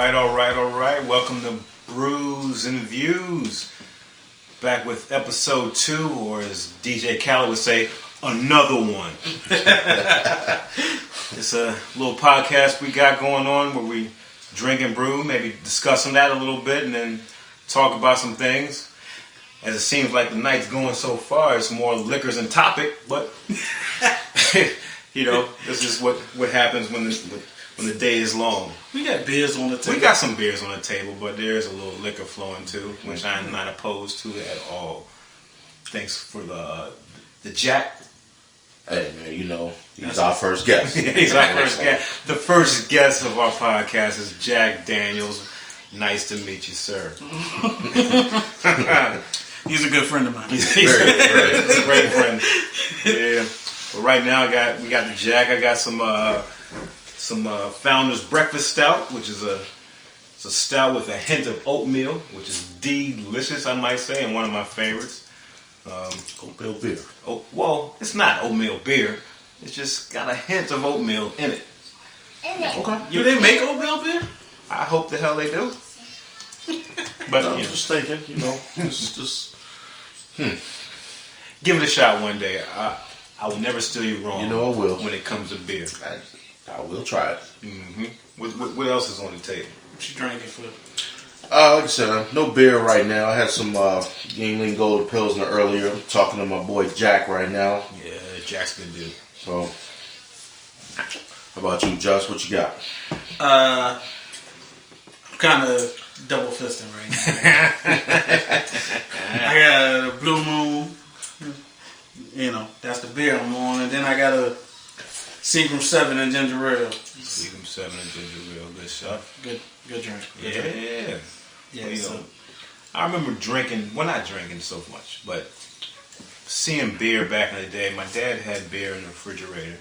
All right. Welcome to Brews and Views. Back with episode 2, or as DJ Khaled would say, another one. It's a little podcast we got going on where we drink and brew, maybe discussing that a little bit, and then talk about some things. As it seems like the night's going so far, it's more liquors and topic, but this is what happens when the day is long. We got beers on the table. We got some beers on the table, but there's a little liquor flowing too, which I'm not opposed to at all. Thanks for the Jack. Hey man, he's our first guest. He's our first guest. The first guest of our podcast is Jack Daniels. Nice to meet you, sir. He's a good friend of mine. He's a great friend. Yeah. But right now we got the Jack. I got some Founder's Breakfast Stout, which is it's a stout with a hint of oatmeal, which is delicious, I might say, and one of my favorites. Oatmeal beer. Well, it's not oatmeal beer. It's just got a hint of oatmeal in it. Okay. Do they make oatmeal beer? I hope the hell they do. But I'm just thinking, just give it a shot one day. I will never steer you wrong. I will. When it comes to beer. I will try it. Mm-hmm. What else is on the table? What you drinking for? Like I said, no beer right now. I had some Yingling Golden Pilsner earlier. I'm talking to my boy Jack right now. Yeah, Jack's good dude. So, how about you, Josh? What you got? I'm kind of double fisting right now. I got a Blue Moon. That's the beer I'm on, and then I got a Seagram 7 and ginger ale. Seagram 7 and ginger ale, good stuff. Good drink. Yeah. I remember drinking, well, not drinking so much, but seeing beer back in the day. My dad had beer in the refrigerator,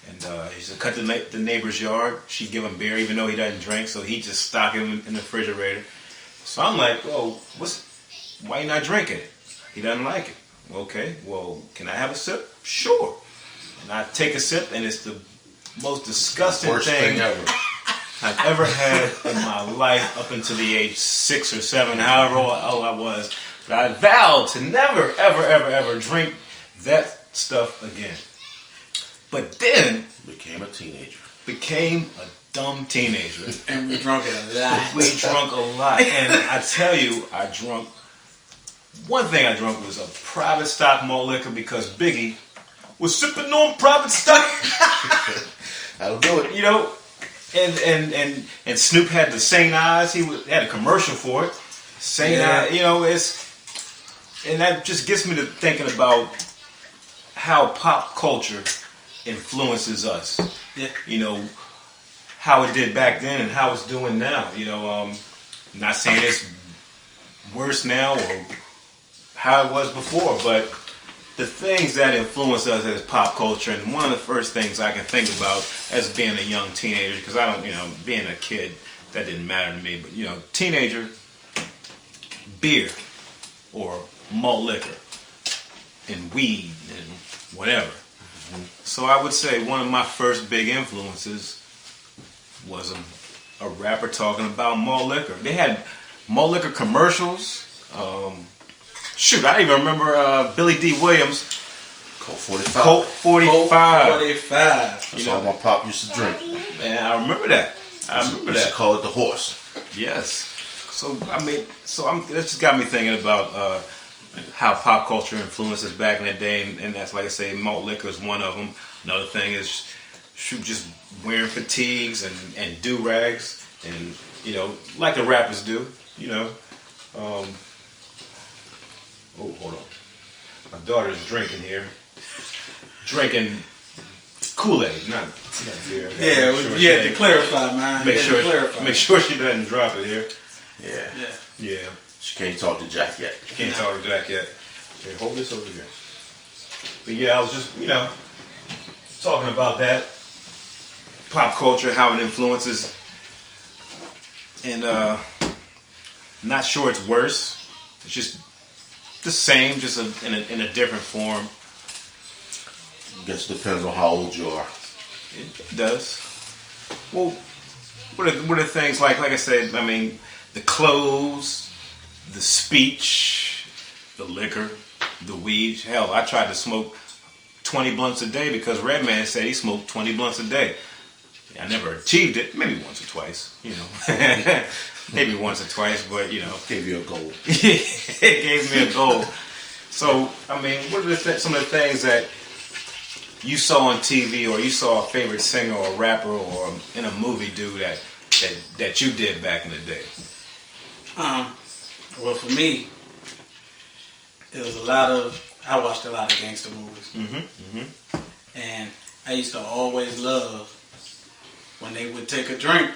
and he used to cut the neighbor's yard. She'd give him beer, even though he doesn't drink, so he'd just stock it in the refrigerator. So I'm like, why you not drinking it? He doesn't like it. Okay, well, can I have a sip? Sure. And I take a sip, and it's the most disgusting thing I've ever had in my life up until the age 6 or 7, however old I was. But I vowed to never, ever, ever, ever drink that stuff again. But then Became a dumb teenager. And we drunk it a lot. We drunk a lot. And I tell you, one thing I drunk was a private stock malt liquor because Biggie was sipping on private stock. That'll do it. And Snoop had the St. Ives. He had a commercial for it. St. Ives, and that just gets me to thinking about how pop culture influences us. Yeah. How it did back then and how it's doing now. Not saying it's worse now or how it was before, but the things that influence us as pop culture, and one of the first things I can think about as being a young teenager, because I don't, being a kid, that didn't matter to me, but, teenager, beer, or malt liquor, and weed, and whatever. Mm-hmm. So I would say one of my first big influences was a rapper talking about malt liquor. They had malt liquor commercials. I even remember Billy D. Williams. Colt 45. Colt 45. That's all my pop used to drink. Man, I remember that. We used to call it the horse. Yes. So that just got me thinking about how pop culture influences back in the day, and that's, like I say, malt liquor is one of them. Another thing is just wearing fatigues and do-rags, and like the rappers do. Oh, hold on. My daughter's drinking here. Drinking Kool-Aid, not beer. Yeah, you had to clarify, man. Make sure she doesn't drop it here. Yeah. She can't talk to Jack yet. Here, hold this over here. But yeah, I was just, talking about that. Pop culture, how it influences. And not sure it's worse. It's just the same, just in a different form. I guess it depends on how old you are. It does. Well, what are things like I said, I mean, the clothes, the speech, the liquor, the weed. Hell, I tried to smoke 20 blunts a day because Redman said he smoked 20 blunts a day. I never achieved it, maybe once or twice, you know. Maybe once or twice, but, you know. Gave you a goal. It gave me a goal. So, I mean, what are some of the things that you saw on TV or you saw a favorite singer or rapper or in a movie do that you did back in the day? Well, for me, it was I watched a lot of gangster movies. And I used to always love when they would take a drink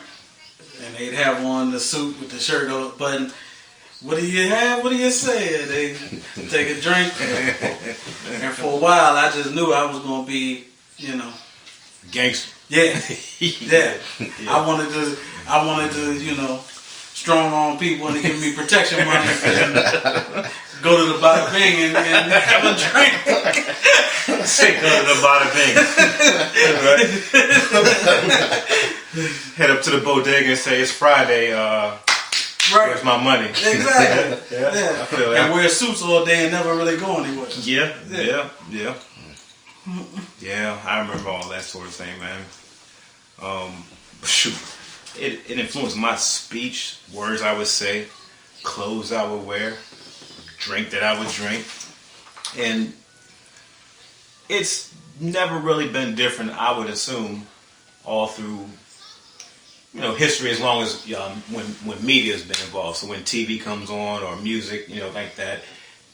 and they'd have on the suit with the shirt button. What do you have? What do you say? They take a drink. And for a while, I just knew I was going to be, you know. Gangster. Yeah. Yeah. I wanted to, you know, strong arm people and to give me protection money and go to the Bada Bing and have a drink. Say go to the Bada Bing. Head up to the bodega and say it's Friday. Where's my money? Exactly. Yeah. I feel that. And wear suits all day and never really go anywhere. Yeah. Yeah, I remember all that sort of thing, man. Shoot, it influenced my speech, words I would say, clothes I would wear, drink that I would drink, and it's never really been different. I would assume all through, you know, history, as long as when media's been involved. So when TV comes on or music, you know, like that,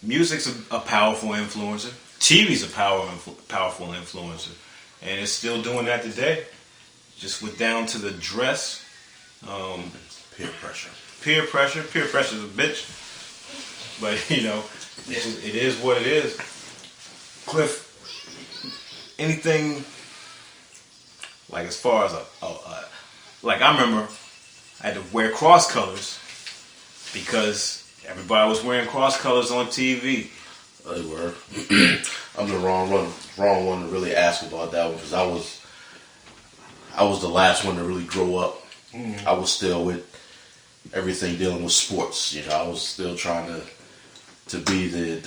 music's a powerful influencer. TV's a powerful influencer, and it's still doing that today. Just with down to the dress, Peer pressure. Peer pressure is a bitch, but you know, it is what it is. Cliff, anything like as far as like I remember I had to wear cross colors because everybody was wearing cross colors on TV. They were. I'm the wrong one to really ask about that one because I was the last one to really grow up. I was still with everything dealing with sports. You know, I was still trying to be the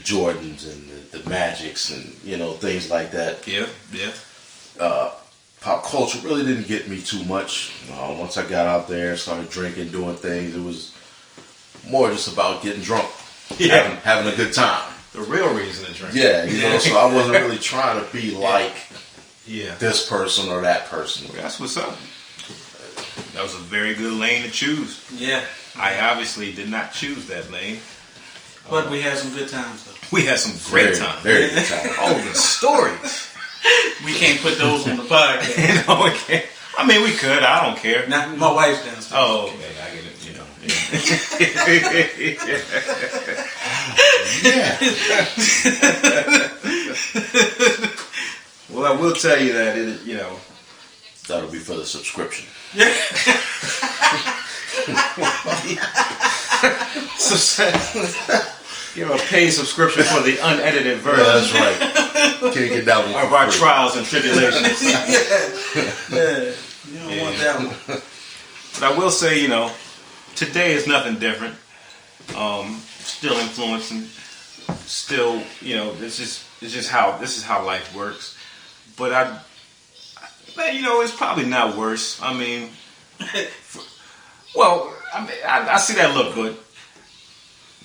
Jordans and the Magics and, you know, things like that. Yeah. Pop culture really didn't get me too much. Once I got out there, started drinking, doing things, it was more just about getting drunk, having a good time. The real reason to drink. Yeah, you know, so I wasn't really trying to be like Yeah. this person or that person. Well, that's what's up. That was a very good lane to choose. Yeah. I obviously did not choose that lane. But we had some good times, though. We had some great times. Very good time. Oh, the stories. We can't put those on the podcast. No, we can't. I mean, we could. I don't care. Now, my wife's downstairs. Oh, okay. I get it. You know. Yeah. Well, I will tell you that it, you know. That'll be for the subscription. Give a paid subscription for the unedited version. Yeah, that's right. Can't get that one of our trials and tribulations. Yeah. You don't want that one. But I will say, you know, today is nothing different. Still influencing. Still, you know, this is how life works. But you know, it's probably not worse. I mean, I see that look good.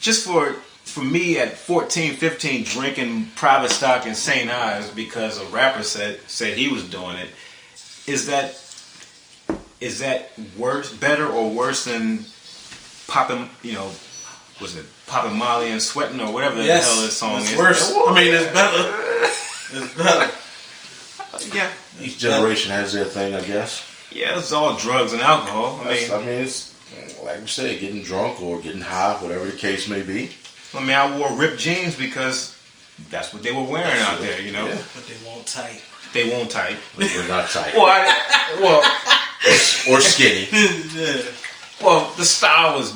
Just for me at 14, 15, drinking private stock in St. Ives because a rapper said he was doing it. Is that worse, better or worse than popping? You know, was it popping Molly and sweating or whatever the hell this song is? Worse. I mean, it's better. It's better. Yeah. Each generation has their thing, I guess. Yeah, it's all drugs and alcohol. I mean, it's like you say, getting drunk or getting high, whatever the case may be. I wore ripped jeans because that's what they were wearing out there, you know. Yeah. But they won't tight. They won't tight. We're not tight. Or skinny. Yeah. Well, the style was.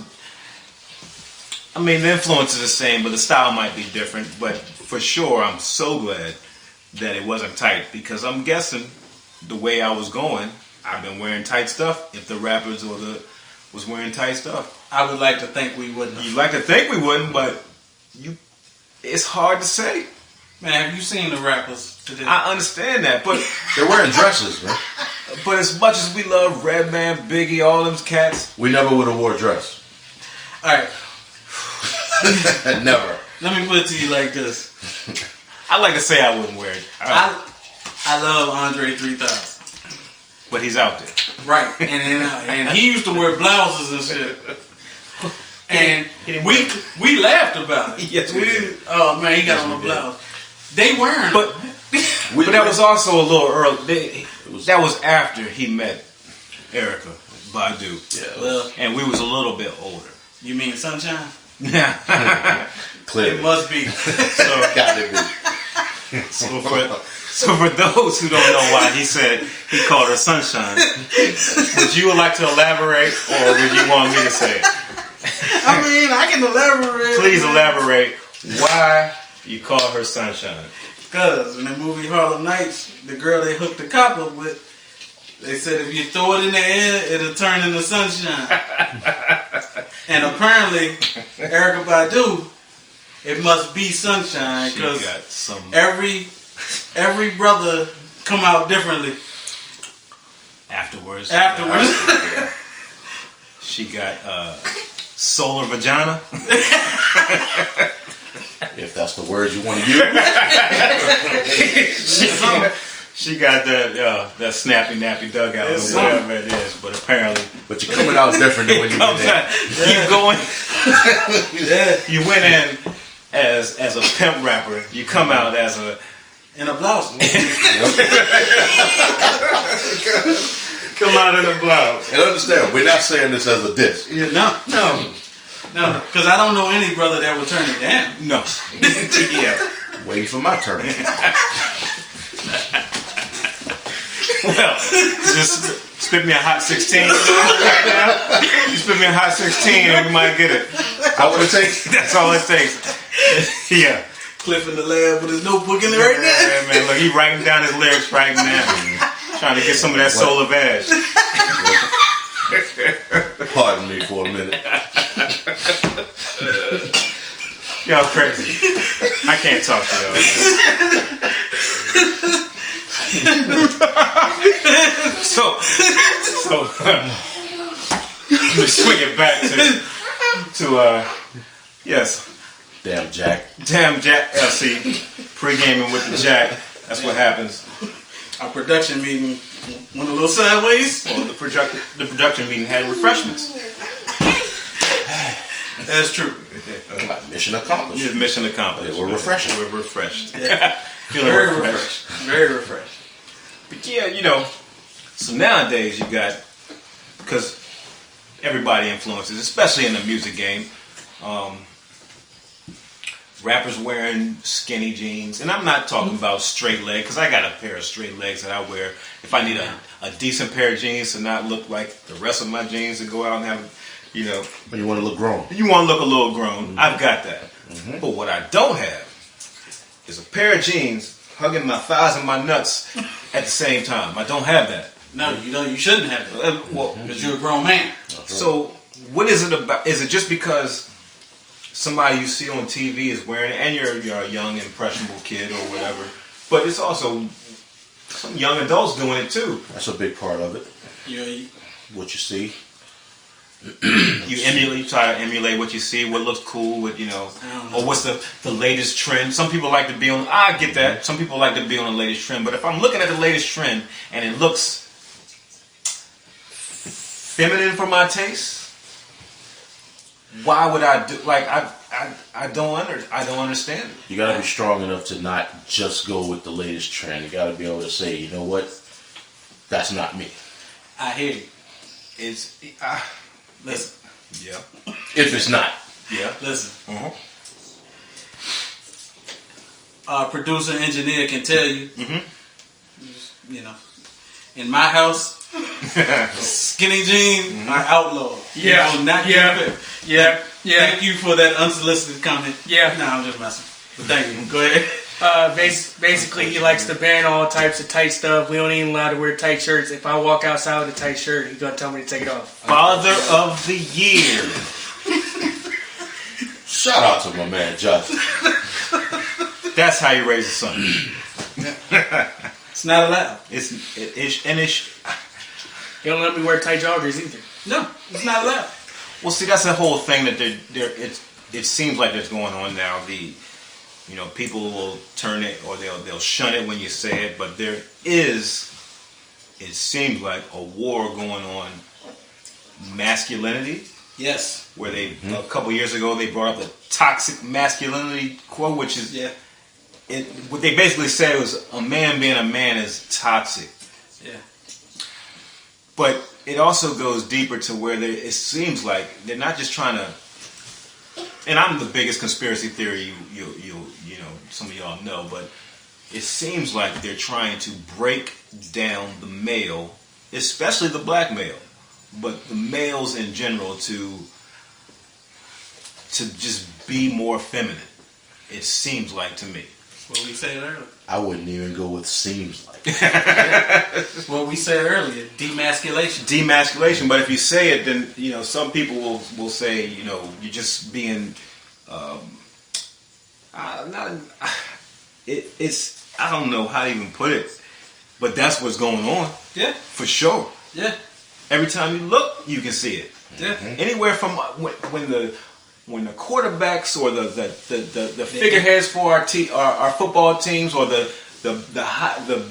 I mean, the influence is the same, but the style might be different. But for sure, I'm so glad that it wasn't tight because I'm guessing the way I was going, I've been wearing tight stuff if the rappers or the was wearing tight stuff. I would like to think we wouldn't. You'd like to think we wouldn't, but it's hard to say. Man, have you seen the rappers today? I understand that, but They're wearing dresses, man. but as much as we love Redman, Biggie, all them cats, We never would have wore a dress. All right, Never. let me put it to you like this. I like to say I wouldn't wear it. I love Andre 3000. But he's out there. Right, and he used to wear blouses and shit. And we laughed about it. Yes, we did. Oh man, he got on a blouse. They wearing, But that was also a little early. That was after he met Erica Badu. Yeah. well, And we was a little bit older. you mean Sunshine? Clearly. It must be. Gotta be. So for those who don't know why he said he called her Sunshine, would you like to elaborate, or would you want me to say it? I mean, I can elaborate. Please elaborate why you call her Sunshine. Because in the movie Harlem Nights, the girl they hooked the cop up with, they said if you throw it in the air, it'll turn into sunshine. And apparently, Erykah Badu, it must be sunshine She because got some. every brother come out differently Afterwards. She got solar vagina. If that's the word you want to use. She got that snappy nappy dugout or whatever it is, but apparently. But you're coming out different than when you went in. Keep going. You went in as a pimp rapper. You come out as in a blouse. Come out in a blouse. And understand, we're not saying this as a diss. Yeah, no, because I don't know any brother that would turn it down. No. Yeah. Waiting for my turn. Well, just spit me a hot 16 right now. You spit me a hot 16 and we might get it. How would it take? That's all it takes. Yeah. Cliff in the lab with his notebook in there right now. Yeah, man, look, he writing down his lyrics right now. Trying to get some of that solar vag. Pardon me for a minute. Y'all crazy. I can't talk to y'all. So let me swing it back to yes. Damn Jack. See, pre-gaming with the Jack. That's what happens. Our production meeting went a little sideways. Well, the production meeting had refreshments. That's true. Mission accomplished. Yeah, mission accomplished. We're refreshing. We're refreshed. Yeah. Feeling Very refreshed. Very refreshed. But yeah, so nowadays you got, because everybody influences, especially in the music game, rappers wearing skinny jeans. And I'm not talking about straight leg, because I got a pair of straight legs that I wear. If I need a decent pair of jeans to not look like the rest of my jeans to go out and have, But you want to look grown. You want to look a little grown. Mm-hmm. I've got that. Mm-hmm. But what I don't have is a pair of jeans hugging my thighs and my nuts at the same time. I don't have that. No, you don't. You shouldn't have it. Well, Because you're a grown man. so what is it about? Is it just because somebody you see on TV is wearing it, and you're a young, impressionable kid or whatever? But it's also some young adults doing it too. That's a big part of it. What you see. You try to emulate what you see, what looks cool, or what's the latest trend. Some people like to be on. I get that. Some people like to be on the latest trend. But if I'm looking at the latest trend and it looks feminine for my taste, why would I do? Like I don't understand it. You got to be strong enough to not just go with the latest trend. You got to be able to say, you know what, that's not me. I hear you. Listen. Yeah. If it's not. Yeah. Listen. Uh-huh. Our producer engineer can tell you. Mm-hmm. In my house, skinny jeans are outlawed. Yeah. You will not get it. Yeah. Thank you for that unsolicited comment. Yeah. No, I'm just messing. But thank you. Go ahead. Basically, he likes to ban all types of tight stuff. We don't even allowed to wear tight shirts. If I walk outside with a tight shirt, he's gonna tell me to take it off. Father of the year. Shout out to my man Justin. That's how you raise a son. It's not allowed. It's He don't let me wear tight joggers either. No, it's not allowed. well. See, that's the whole thing that it seems like there's going on now. People will turn it or they'll shun it when you say it, but there is, it seems like, a war going on masculinity. Yes. Where a couple years ago they brought up the toxic masculinity quote, which is what they basically said was a man being a man is toxic. Yeah. But it also goes deeper to where it seems like they're not just trying to. And I'm the biggest conspiracy theory some of y'all know, but it seems like they're trying to break down the male, especially the black male, but the males in general to just be more feminine. It seems like to me. What we said earlier. I wouldn't even go with seems like. What we said earlier, demasculation. Demasculation, but if you say it, then some people will say you're just being. It's I don't know how to even put it, but that's what's going on. Yeah, for sure. Yeah, every time you look, you can see it. Yeah, anywhere from when the quarterbacks or the figureheads for our football teams or the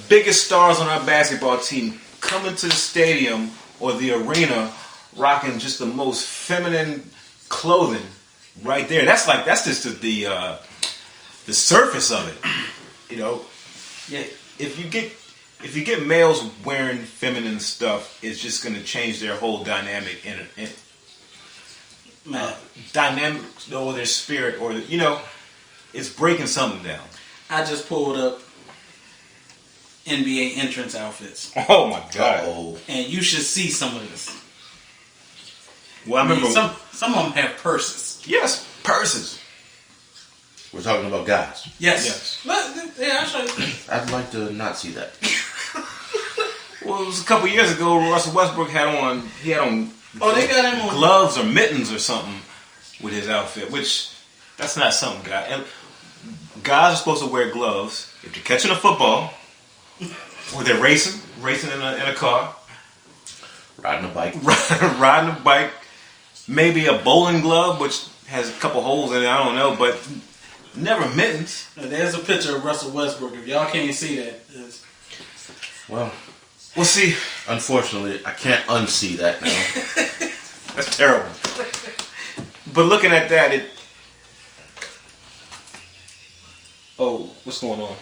biggest stars on our basketball team come into the stadium or the arena rocking just the most feminine clothing right there. That's just the surface of it. Yeah. If you get males wearing feminine stuff, it's just going to change their whole dynamic dynamic or their spirit or it's breaking something down. I just pulled up NBA entrance outfits. Oh my God! Uh-oh. And you should see some of this. Well, I remember some of them have purses. Yes, purses. We're talking about guys. Yes. Yeah, I'll show you. I'd like to not see that. Well, it was a couple years ago. Russell Westbrook had on they got him on gloves or mittens or something with his outfit, which that's not something guys are supposed to wear gloves if they're catching a football or they're racing in a car, riding a bike, maybe a bowling glove which has a couple holes in it. I don't know, but never mittens. There's a picture of Russell Westbrook. If y'all can't see that, well, we'll see. Unfortunately, I can't unsee that now. That's terrible. But looking at that, oh, what's going on?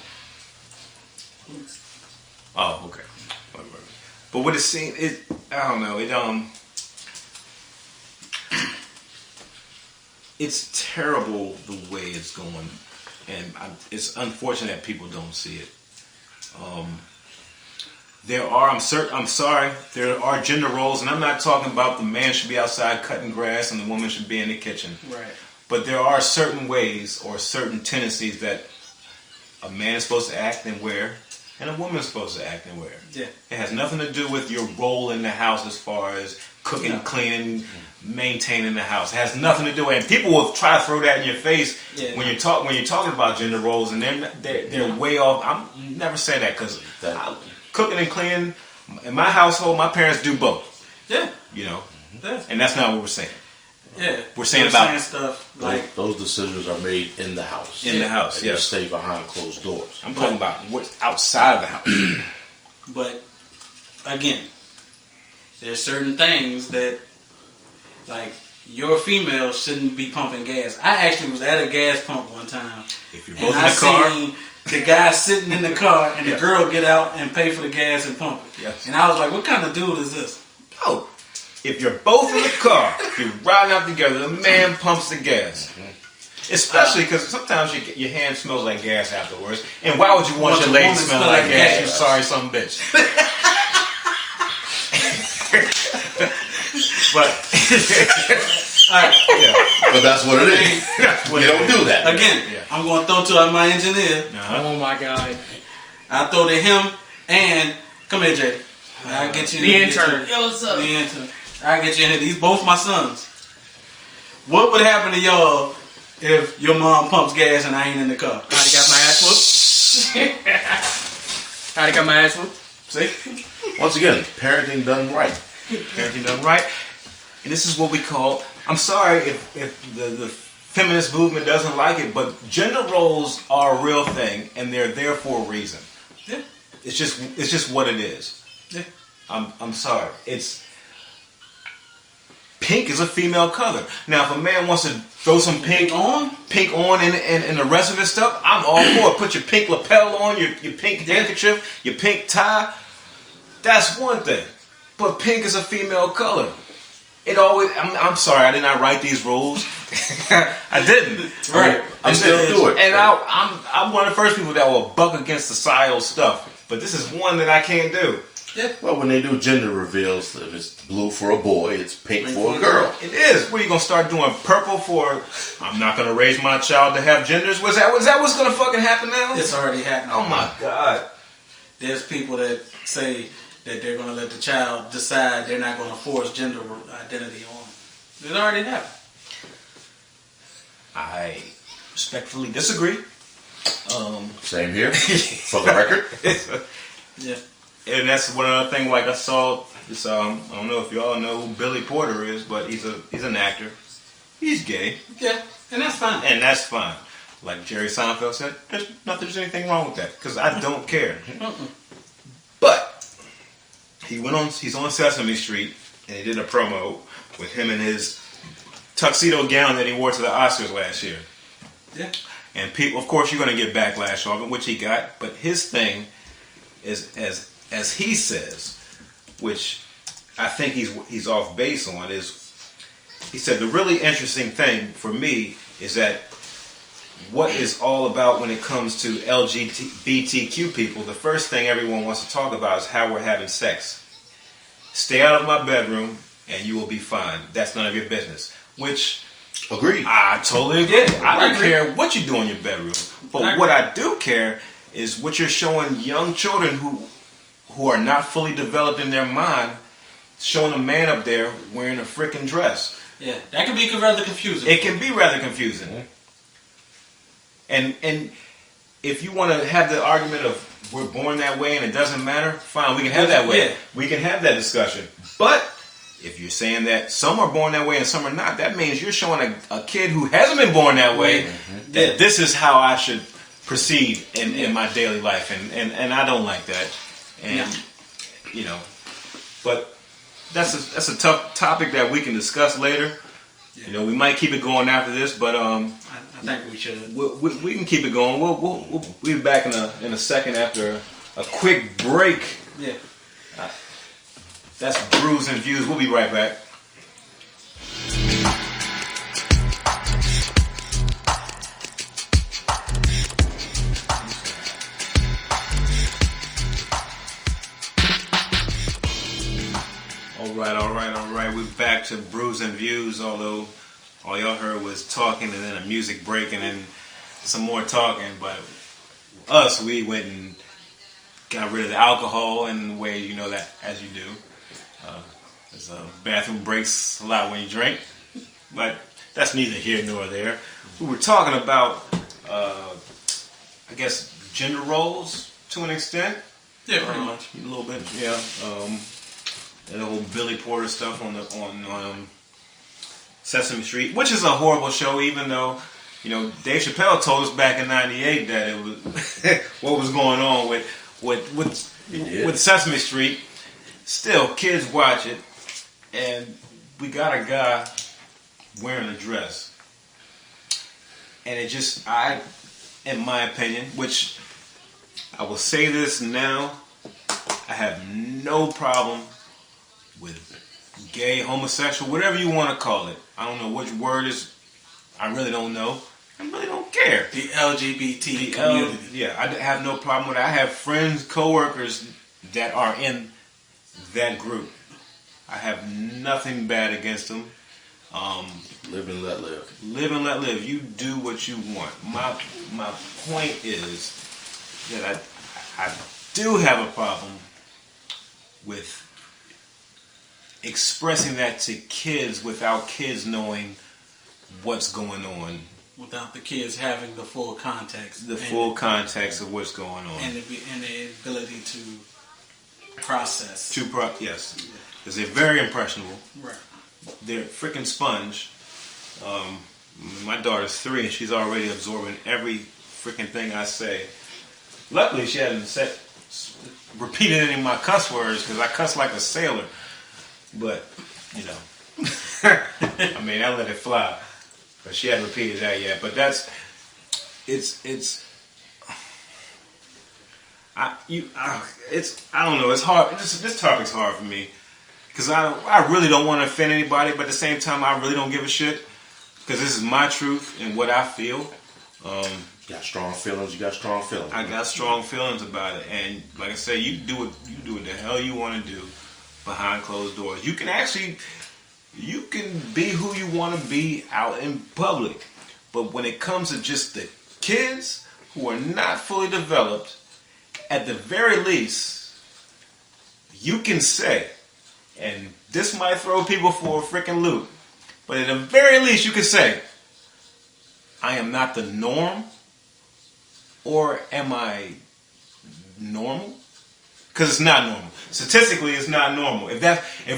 Oh, okay. But what it seems, I don't know. It's terrible the way it's going, and it's unfortunate that people don't see it. I'm sorry, there are gender roles, and I'm not talking about the man should be outside cutting grass and the woman should be in the kitchen. Right. But there are certain ways or certain tendencies that a man is supposed to act and wear, and a woman is supposed to act and wear. Yeah. It has nothing to do with your role in the house as far as cooking, cleaning, maintaining the house. It has nothing to do with it. And people will try to throw that in your face when you're talking about gender roles, and they're way off. I'm never say that because cooking and cleaning in my household, my parents do both. Yeah. And that's not what we're saying. Yeah. We're saying about stuff like those decisions are made in the house. In the house, yes. Stay behind closed doors. I'm talking about what's outside of the house. But again, there's certain things that, like, your female shouldn't be pumping gas. I actually was at a gas pump one time. If you're both in the car, seen the guy sitting in the car and the girl get out and pay for the gas and pump it. Yes. And I was like, what kind of dude is this? Oh, if you're both in the car, you're riding out together, the man pumps the gas. Especially because sometimes your hand smells like gas afterwards. And why would you want your lady to smell like gas? You sorry some bitch. All right. Yeah. But that's what it is. You don't do that. Again, I'm going to throw to my engineer. Oh my God. I'll throw to him and come here, Jay. I'll get you The intern. Yo, what's up? The intern. I'll get you in here. These both my sons. What would happen to y'all if your mom pumps gas and I ain't in the car? I'd have got my ass whooped. I'd have got my ass whooped. See? Once again, parenting done right. Parenting done right. And this is what we call, I'm sorry if the feminist movement doesn't like it, but gender roles are a real thing and they're there for a reason. Yeah. It's just what it is. Yeah. I'm sorry. It's pink is a female color. Now, if a man wants to throw some pink on and the rest of his stuff, I'm all for it. Put your pink lapel on, your pink handkerchief, your pink tie. That's one thing. But pink is a female color. It always. I'm sorry, I did not write these rules. I didn't. Right. I still do it. And I'm one of the first people that will buck against societal stuff. But this is one that I can't do. Yeah. Well, when they do gender reveals, if it's blue for a boy, it's pink for a girl. It is. What are you gonna start doing? Purple for? I'm not gonna raise my child to have genders. Was that what's gonna fucking happen now? It's already happening. Oh my God. There's people that say that they're going to let the child decide they're not going to force gender identity on them. It already happened. I respectfully disagree. Same here, for the record. Yeah. And that's one other thing. Like I saw this. I don't know if y'all know who Billy Porter is, but he's an actor. He's gay, Yeah. And that's fine. and that's fine. Like Jerry Seinfeld said, there's anything wrong with that because I don't care. But he's on Sesame Street and he did a promo with him in his tuxedo gown that he wore to the Oscars last year. Yeah. And people, of course, you're going to get backlash off it, which he got. But his thing is, as he says, which I think he's off base on, is he said the really interesting thing for me is that what is all about when it comes to LGBTQ people, the first thing everyone wants to talk about is how we're having sex. Stay out of my bedroom and you will be fine. That's none of your business. Which Agreed. I totally agree. I don't agree. care what you do in your bedroom. But what I do care is what you're showing young children who are not fully developed in their mind, showing a man up there wearing a freaking dress. Yeah. That can be rather confusing. It can be rather confusing. And if you want to have the argument of we're born that way and it doesn't matter, fine, we can have that way. Yeah. We can have that discussion. But if you're saying that some are born that way and some are not, that means you're showing a kid who hasn't been born that way that this is how I should proceed in my daily life. And I don't like that. And, but that's a tough topic that we can discuss later. Yeah. We might keep it going after this, but I think we should. we can keep it going. We'll be back in a second after a quick break. Yeah. That's Brews and Views. We'll be right back. All right. We're back to Brews and Views, although all y'all heard was talking and then a music break and then some more talking. But us, we went and got rid of the alcohol in the way that as you do. There's bathroom breaks a lot when you drink, but that's neither here nor there. We were talking about, I guess, gender roles to an extent. Yeah, pretty much. A little bit, yeah. And the whole Billy Porter stuff on Sesame Street, which is a horrible show, even though, Dave Chappelle told us back in '98 that it was what was going on with Sesame Street. Still, kids watch it, and we got a guy wearing a dress, and it just, in my opinion, which I will say this now, I have no problem with gay, homosexual, whatever you want to call it. I don't know which word is. I really don't know. I really don't care. The LGBT community. Yeah, I have no problem with it. I have friends, coworkers that are in that group. I have nothing bad against them. Live and let live. Live and let live. You do what you want. My point is that I do have a problem with expressing that to kids without kids knowing what's going on. Without the kids having the full context. The full context of what's going on. And the ability to process. Yes. Because they're very impressionable. Right. They're a freaking sponge. My daughter's 3 and she's already absorbing every freaking thing I say. Luckily, she hasn't repeated any of my cuss words because I cuss like a sailor. But, you know, I mean, I let it fly. But she hasn't repeated that yet. But I don't know. It's hard. This topic's hard for me because I really don't want to offend anybody, but at the same time, I really don't give a shit because this is my truth and what I feel. You got strong feelings. You got strong feelings. I got strong feelings about it, and like I say, you do what the hell you want to do behind closed doors. You can be who you want to be out in public, but when it comes to just the kids who are not fully developed, at the very least, you can say, and this might throw people for a freaking loop, but at the very least, you can say, I am not the norm. Or am I normal? Because it's not normal. Statistically, it's not normal. If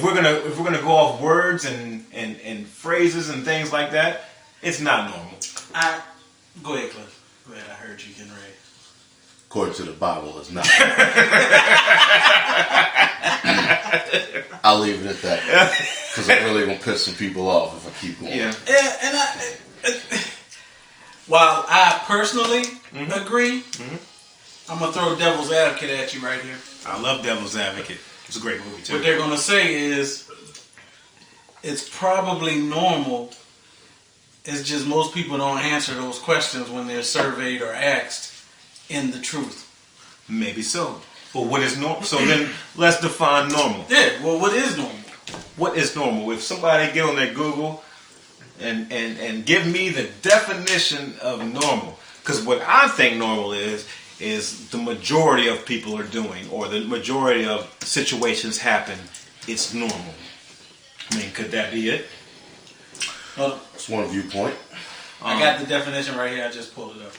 we're gonna go off words and phrases and things like that, it's not normal. Go ahead, Cliff. Go ahead. I heard you getting ready. According to the Bible, it's not. I'll leave it at that because I'm really gonna piss some people off if I keep going. Yeah. And while I personally agree, I'm going to throw Devil's Advocate at you right here. I love Devil's Advocate. It's a great movie, too. What they're going to say is, it's probably normal. It's just most people don't answer those questions when they're surveyed or asked in the truth. Maybe so. But what is normal? So then, let's define normal. Yeah, well, what is normal? What is normal? If somebody get on their Google and give me the definition of normal. Because what I think normal is the majority of people are doing, or the majority of situations happen, it's normal. I mean, could that be it? Well, It's one viewpoint. I got the definition right here. I just pulled it up.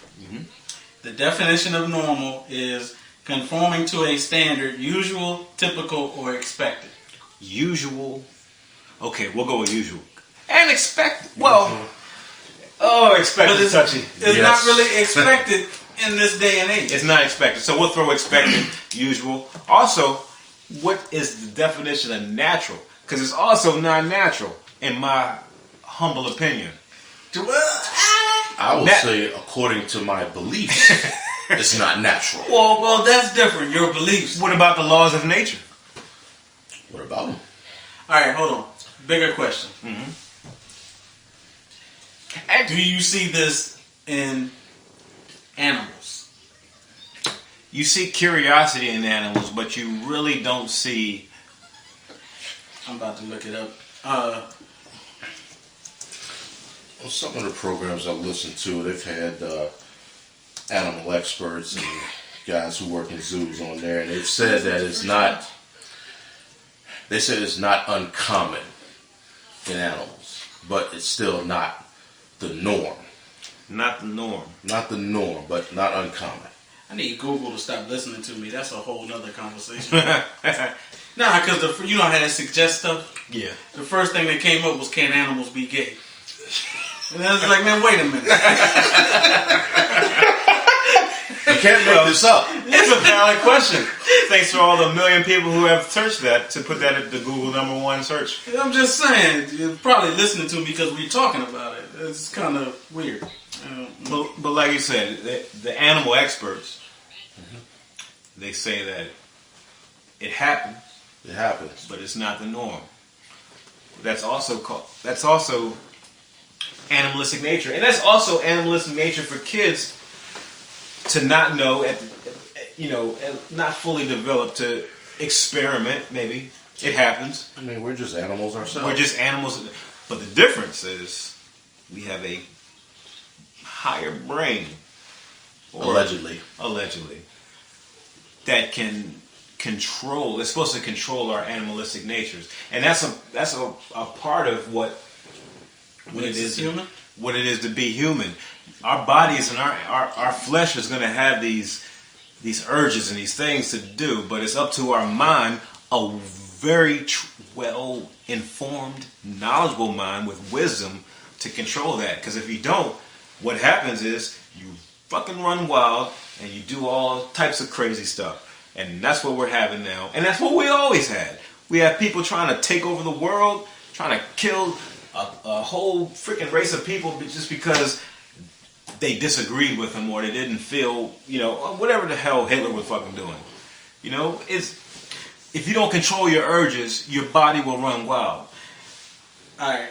The definition of normal is conforming to a standard, usual, typical, or expected. Usual. Okay, we'll go with usual. And expected. Well, expected. But it's touchy. It's not really expected in this day and age. It's not expected. So we'll throw expected, usual. Also, what is the definition of natural? Because it's also not natural, in my humble opinion. I will say, according to my beliefs, it's not natural. Well, that's different. Your beliefs. What about the laws of nature? What about them? All right, hold on. Bigger question. Do you see this in animals? You see curiosity in animals, but you really don't see... I'm about to look it up. Well, some of the programs I've listened to, they've had animal experts and guys who work in zoos on there, and they've said that it's not. They said it's not uncommon in animals, but it's still not the norm. Not the norm. Not the norm, but not uncommon. I need Google to stop listening to me. That's a whole nother conversation. Nah, because you know how to suggest stuff? Yeah. The first thing that came up was, can animals be gay? And I was like, man, wait a minute. You can't make this up. It's a valid question. Thanks for all the million people who have searched that to put that at the Google #1 search. I'm just saying, you're probably listening to me because we're talking about it. It's kind of weird. But like you said, the animal experts, they say that it happens. It happens. But it's not the norm. That's also animalistic nature. And that's also animalistic nature for kids to not know, not fully developed, to experiment, maybe. It happens. I mean, we're just animals ourselves. We're just animals. But the difference is we have a higher brain, Allegedly, that can control. It's supposed to control our animalistic natures, and that's a part of what it is human. What it is to be human. Our bodies and our flesh is going to have these urges and these things to do, but it's up to our mind, a very well informed, knowledgeable mind with wisdom to control that. Because if you don't, what happens is you fucking run wild and you do all types of crazy stuff. And that's what we're having now. And that's what we always had. We have people trying to take over the world, trying to kill a whole freaking race of people just because they disagreed with them or they didn't feel, whatever the hell Hitler was fucking doing. If you don't control your urges, your body will run wild. Alright.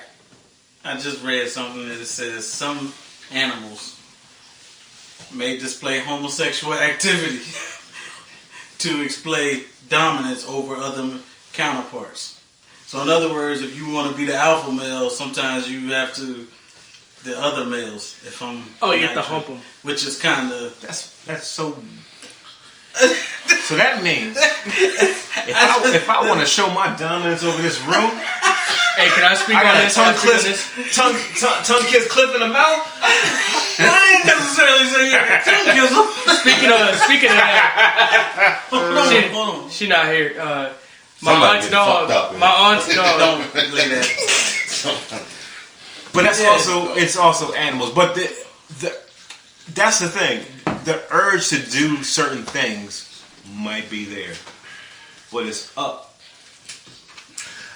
I just read something that says some animals may display homosexual activity to display dominance over other counterparts. So in other words, if you want to be the alpha male, sometimes you have to the other males. If I'm you have to hump them, which is kind of that's so. So that means if I want to show my dominance over this room, hey, can I speak I on got this? tongue kiss clip in the mouth. I ain't necessarily saying Speaking of that, hold on. she not here. My Somebody aunt's getting fucked dog. up, My aunt's dog. Don't play that. But it's also animals. But that's the thing. The urge to do certain things might be there, but it's up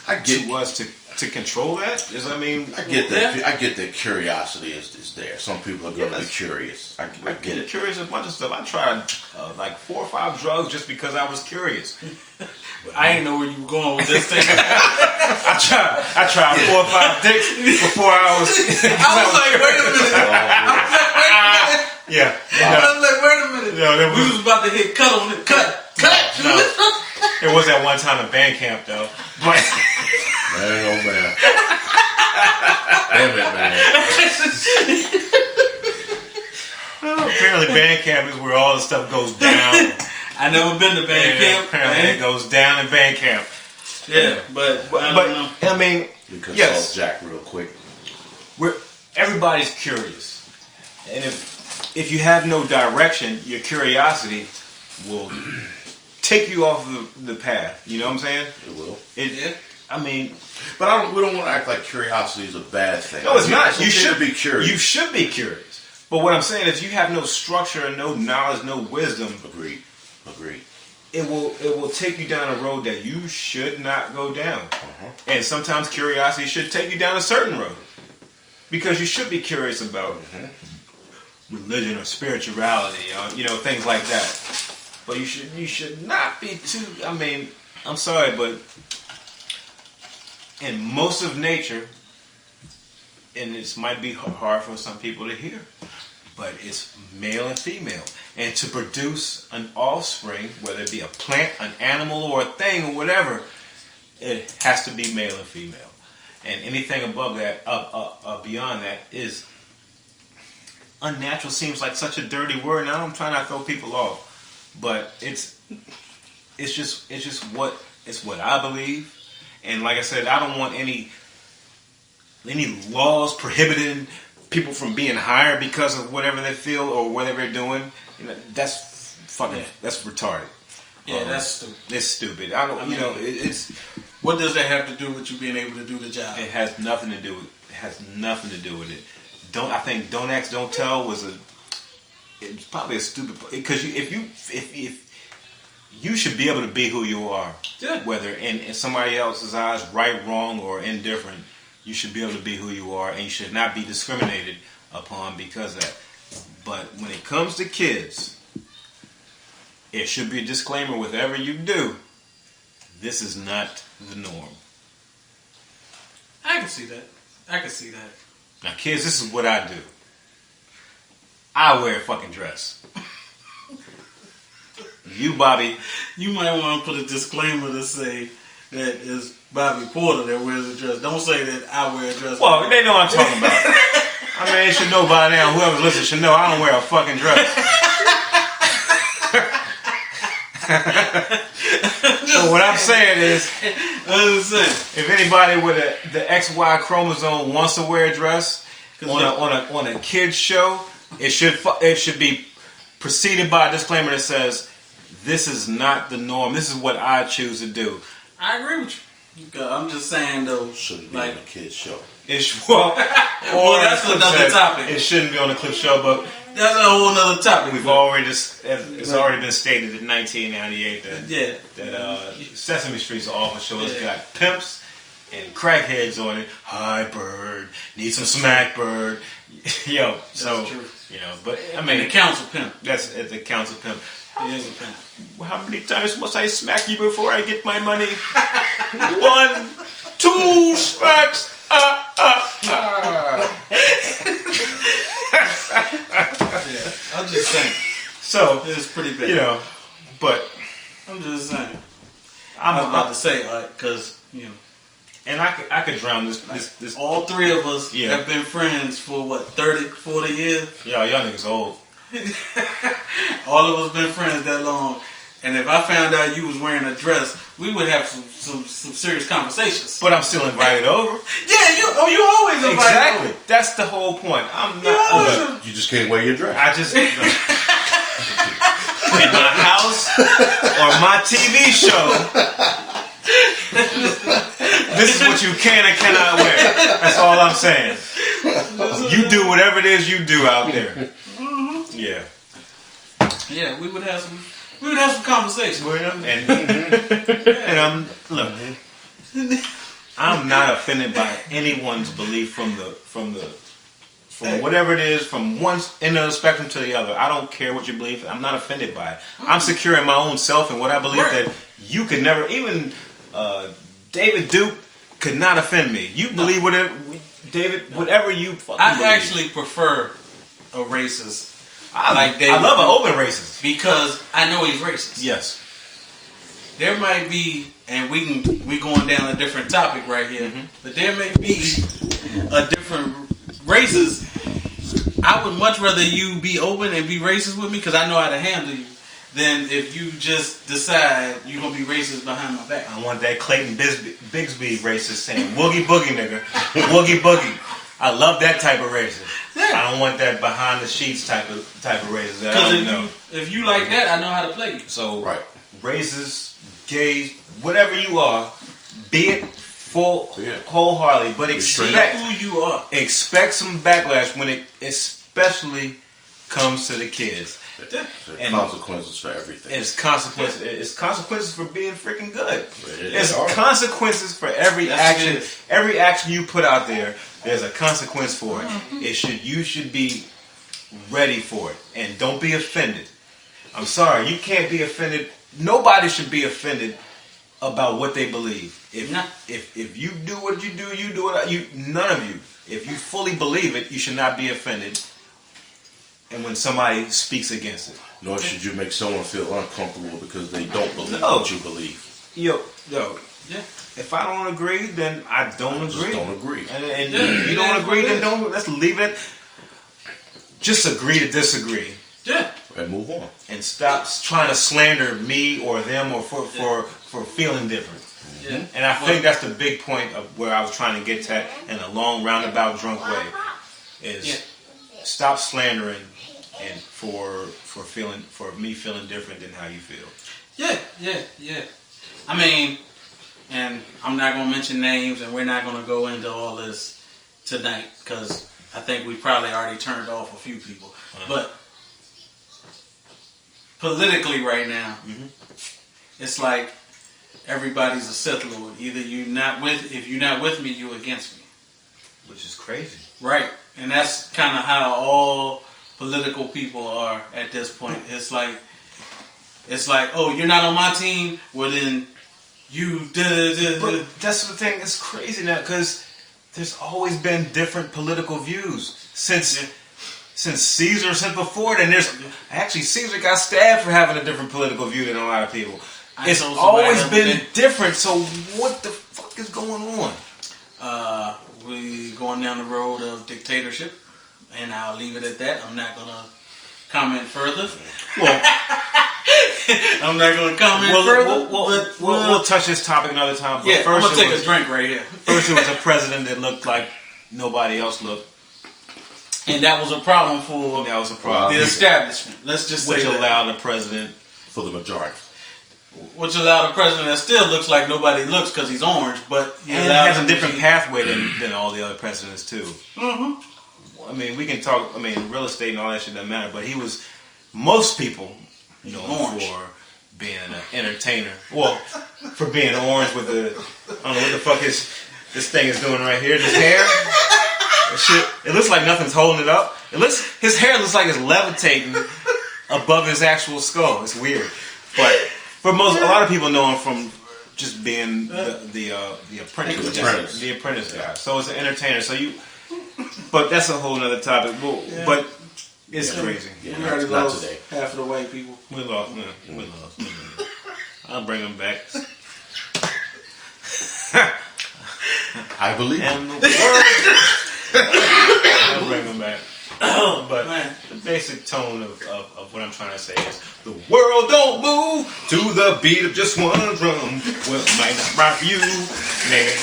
to us to control that. I get that. I get that curiosity is there. Some people are going to be curious. I get it. Curious a bunch of stuff. I tried like 4 or 5 drugs just because I was curious. I didn't know where you were going with this thing. I tried 4 or 5 dicks before I was. I was like, wait a minute. Yeah. I was like, wait a minute. No, we was about to hit cut on it. Cut. No. It was that one time in band camp though. But Man, oh man. Damn it, man. apparently band camp is where all the stuff goes down. I never been to band camp. Apparently it goes down in band camp. Yeah, but I don't know. I mean, We consult yes, Jack real quick. everybody's curious, and if you have no direction, your curiosity will take you off the path. You know what I'm saying? It will. I mean, But we don't want to act like curiosity is a bad thing. no, it's not. It's You okay should to be curious. You should be curious. But what I'm saying is, you have no structure, and no knowledge, no wisdom. Agreed. It will take you down a road that you should not go down. Uh-huh. And sometimes curiosity should take you down a certain road, because you should be curious about religion or spirituality, things like that. But you should not be too. I mean, I'm sorry, but in most of nature, and this might be hard for some people to hear, but it's male and female. And to produce an offspring, whether it be a plant, an animal, or a thing, or whatever, it has to be male and female. And anything above that, beyond that, is unnatural. Seems like such a dirty word. Now I'm trying not to throw people off, but it's just what I believe. And like I said, I don't want any laws prohibiting people from being hired because of whatever they feel or whatever they're doing. That's fucking. That's retarded. Yeah, that's stupid. It's stupid. It's. What does that have to do with you being able to do the job? It has nothing to do with. It has nothing to do with it. Don't ask, don't tell was it's probably a stupid, because if you should be able to be who you are, whether in somebody else's eyes, right, wrong, or indifferent, you should be able to be who you are, and you should not be discriminated upon because of that. But when it comes to kids, it should be a disclaimer with whatever you do. This is not the norm. I can see that. Now, kids, this is what I do. I wear a fucking dress. You, Bobby. You might want to put a disclaimer to say that is Bobby Porter that wears a dress. Don't say that I wear a dress. Well, they know what I'm talking about. I mean, they should know by now. Whoever's listening should know I don't wear a fucking dress. So what I'm saying is, if anybody with the XY chromosome wants to wear a dress on a kid's show, it should be preceded by a disclaimer that says, "This is not the norm. This is what I choose to do." I agree with you. I'm just saying though, Shouldn't be like on a kid's show. Well, that's another topic. It shouldn't be on the clip show, but that's a whole other topic. it's already been stated in 1998 that Sesame Street's awful shows got pimps and crackheads on it. Hi, bird, need some smack, bird. Yo, so true. But I mean, the council pimp. That's the council pimp. He is a pimp. How many times must I smack you before I get my money? 1, 2 smacks. I'm just saying. So it's pretty bad. But I'm just saying. I'm about to say, because and I could drown this. All three of us have been friends for 30, 40 years. Y'all niggas old. All of us been friends that long, and if I found out you was wearing a dress, we would have some serious conversations. But I'm still invited over. Yeah, you always invited exactly. over. That's the whole point. I'm not. You just can't wear your dress. I just in my house or my TV show. This is what you can and cannot wear. That's all I'm saying. You do whatever it is you do out there. Yeah. Yeah, we would have some conversations. And I'm not offended by anyone's belief from whatever it is, from one end of the spectrum to the other. I don't care what you believe. I'm not offended by it. I'm secure in my own self and what I believe that you could never, even David Duke could not offend me. You believe whatever, David, whatever you fucking believe. I actually prefer a racist. I love an open racist. Because I know he's racist. Yes. There might be, and we going down a different topic right here, but there may be a different racist. I would much rather you be open and be racist with me because I know how to handle you than if you just decide you're going to be racist behind my back. I want that Clayton Bigsby racist saying, "Woogie boogie, nigga. Woogie boogie." I love that type of racist. Yeah. I don't want that behind the sheets type of racist. Because if you like that, I know how to play you. So, racist, gays, whatever you are, be it wholeheartedly, but expect who you are. Expect some backlash when it especially comes to the kids. And consequences for everything. It's consequences. It's consequences for being freaking good. It's consequences for every action. Every action you put out there, there's a consequence for it. You should be ready for it, and don't be offended. I'm sorry, you can't be offended. Nobody should be offended about what they believe. If you do what you do it. None of you. If you fully believe it, you should not be offended. And when somebody speaks against it. Nor should you make someone feel uncomfortable because they don't believe what you believe. Yo. If I don't agree, then I don't agree. Just don't agree. And if you don't agree, then don't. Let's leave it. Just agree to disagree. Yeah. And move on. And stop trying to slander me or them or for feeling different. Yeah. And I think that's the big point of where I was trying to get to in a long, roundabout, drunk way. Is stop slandering and for me feeling different than how you feel. Yeah. I mean, and I'm not gonna mention names, and we're not gonna go into all this tonight because I think we probably already turned off a few people. But politically, right now, it's like everybody's a Sith Lord. Either if you're not with me, you're against me. Which is crazy. Right. And that's kind of how all political people are at this point. It's like, oh, you're not on my team? Well, then you... But that's the thing. It's crazy now because there's always been different political views. Since Caesar, since before then, Caesar got stabbed for having a different political view than a lot of people. It's always been different. So what the fuck is going on? We going down the road of dictatorship, and I'll leave it at that. I'm not gonna comment further. Well, I'm not gonna comment further. We'll touch this topic another time. But Yeah, first I'm gonna take a drink right here. First, it was a president that looked like nobody else looked. And that was a problem for the establishment. Let's just say which allowed the president for the majority. Which allowed a president that still looks like nobody looks because he's orange, but he has a different pathway than all the other presidents too. Mm-hmm. I mean, we can talk. I mean, real estate and all that shit doesn't matter. But he was most people known for being an entertainer. Well, for being orange with the I don't know what the fuck this thing is doing right here. This hair. Shit, it looks like nothing's holding it up. His hair looks like it's levitating above his actual skull. It's weird, but for a lot of people know him from just being the apprentice guy. So it's an entertainer. But that's a whole other topic. But it's crazy. Yeah, we already lost half of the white people. We lost. I'll bring them back. I believe. I'll bring them back. But the basic tone of what I'm trying to say is the world don't move to the beat of just one drum. Well, it might not rock you, maybe.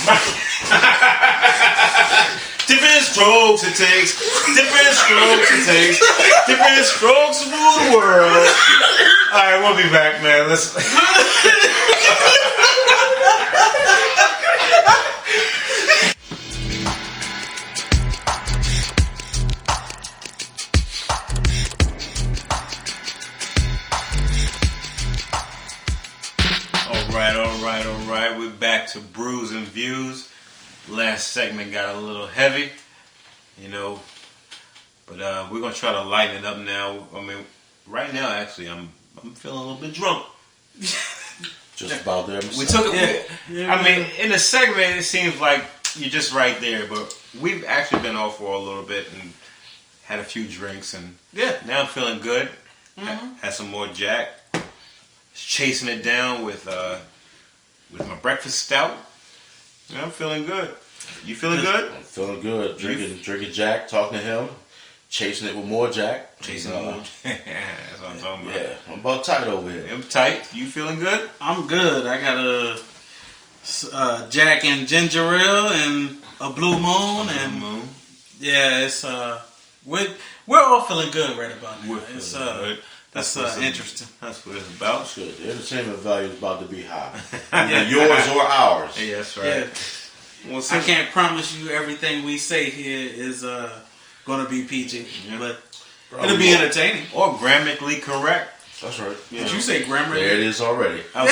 Different strokes it takes. Different strokes it takes. Different strokes to rule the world. All right, we'll be back, man. Let's. All right. We're back to Brews and Views. Last segment got a little heavy, but we're gonna try to lighten it up now. I mean, right now, actually, I'm feeling a little bit drunk. Just about there. We took it. Yeah. I mean, in the segment, it seems like you're just right there, but we've actually been off for a little bit and had a few drinks, and now I'm feeling good. Mm-hmm. Had some more Jack. Chasing it down with my breakfast stout. Yeah, I'm feeling good. You feeling good? I'm feeling good. Drinking Jack, talking to him, chasing it with more Jack. Chasing more. That's what I'm talking about. Yeah, I'm about tight over here. I'm tight. You feeling good? I'm good. I got a Jack and ginger ale and a Blue Moon yeah, it's we're all feeling good right about now. It's good. That's interesting. That's what it's about. That's good. The entertainment value is about to be high. Either yours or ours. Yeah, that's right. Yeah. Well, I can't promise you everything we say here is going to be PG, but it'll be entertaining. Or grammatically correct. That's right. Did you say grammatically? There it is already. There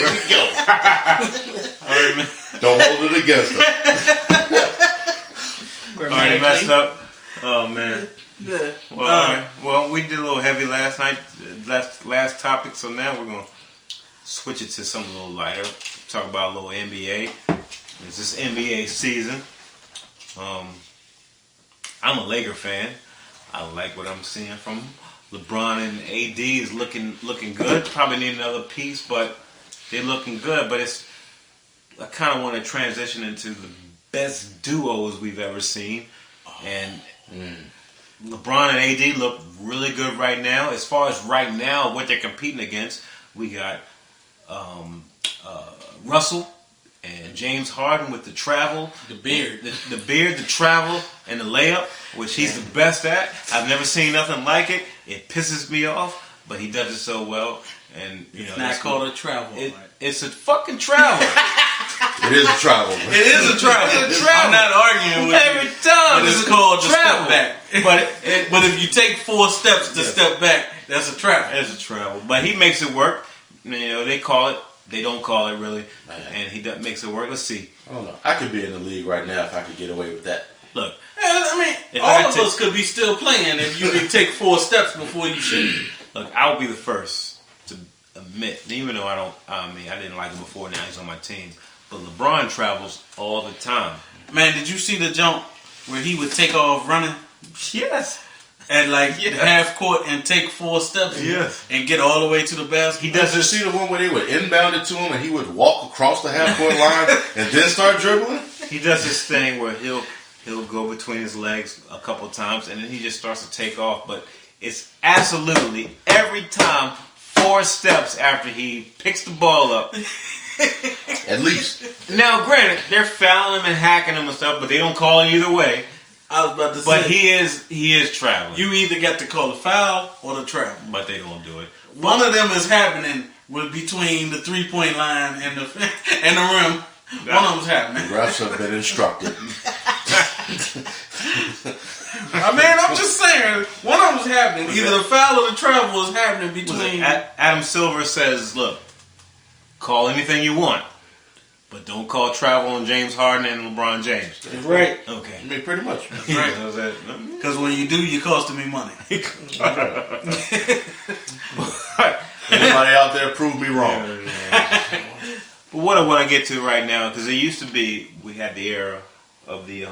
we go. Don't hold it against us. Already messed up. Oh, man. Yeah. Well, we did a little heavy last night, last topic, so now we're going to switch it to something a little lighter. Talk about a little NBA. It's this NBA season. I'm a Laker fan. I like what I'm seeing from LeBron and AD is looking good. Probably need another piece, but they're looking good. But I kind of want to transition into the best duos we've ever seen. And LeBron and AD look really good right now. As far as right now, what they're competing against, we got Russell and James Harden with the travel, the beard, the travel, and the layup, which he's the best at. I've never seen nothing like it. It pisses me off, but he does it so well. And it's not called a travel. It's a fucking travel. It is a travel. It is a travel. I'm not arguing with every you. time. But it's called travel. Step back. But if you take 4 steps to step back, that's a travel. It's a travel. But he makes it work. They call it. They don't call it really, and he makes it work. Let's see. I don't know. I could be in the league right now if I could get away with that. Look, I mean, all of us could be still playing if you could take 4 steps before you shoot. Look, I'll be the first to admit, even though I didn't like him before. Now he's on my team, but LeBron travels all the time. Man, did you see the jump where he would take off running? Yes. at like half court and take 4 steps and get all the way to the basket. He does. You see the one where they would inbound it to him and he would walk across the half court line and then start dribbling? He does this thing where he'll go between his legs a couple times and then he just starts to take off. But it's absolutely every time 4 steps after he picks the ball up. At least. Now, granted, they're fouling him and hacking him and stuff, but they don't call it either way. I was about to say. But he is traveling. You either got to call the foul or the travel. But they don't do it. One of them is happening between the 3-point line and the rim. One of them's happening. The refs have been instructed. I mean, I'm just saying, one of them's happening. Either the foul or the travel is happening between. Adam Silver says, look, call anything you want, but don't call travel on James Harden and LeBron James. That's right. Okay. I mean, pretty much. That's right. Because when you do, you're costing me money. Anybody out there prove me wrong. But what I want to get to right now, because it used to be, we had the era of the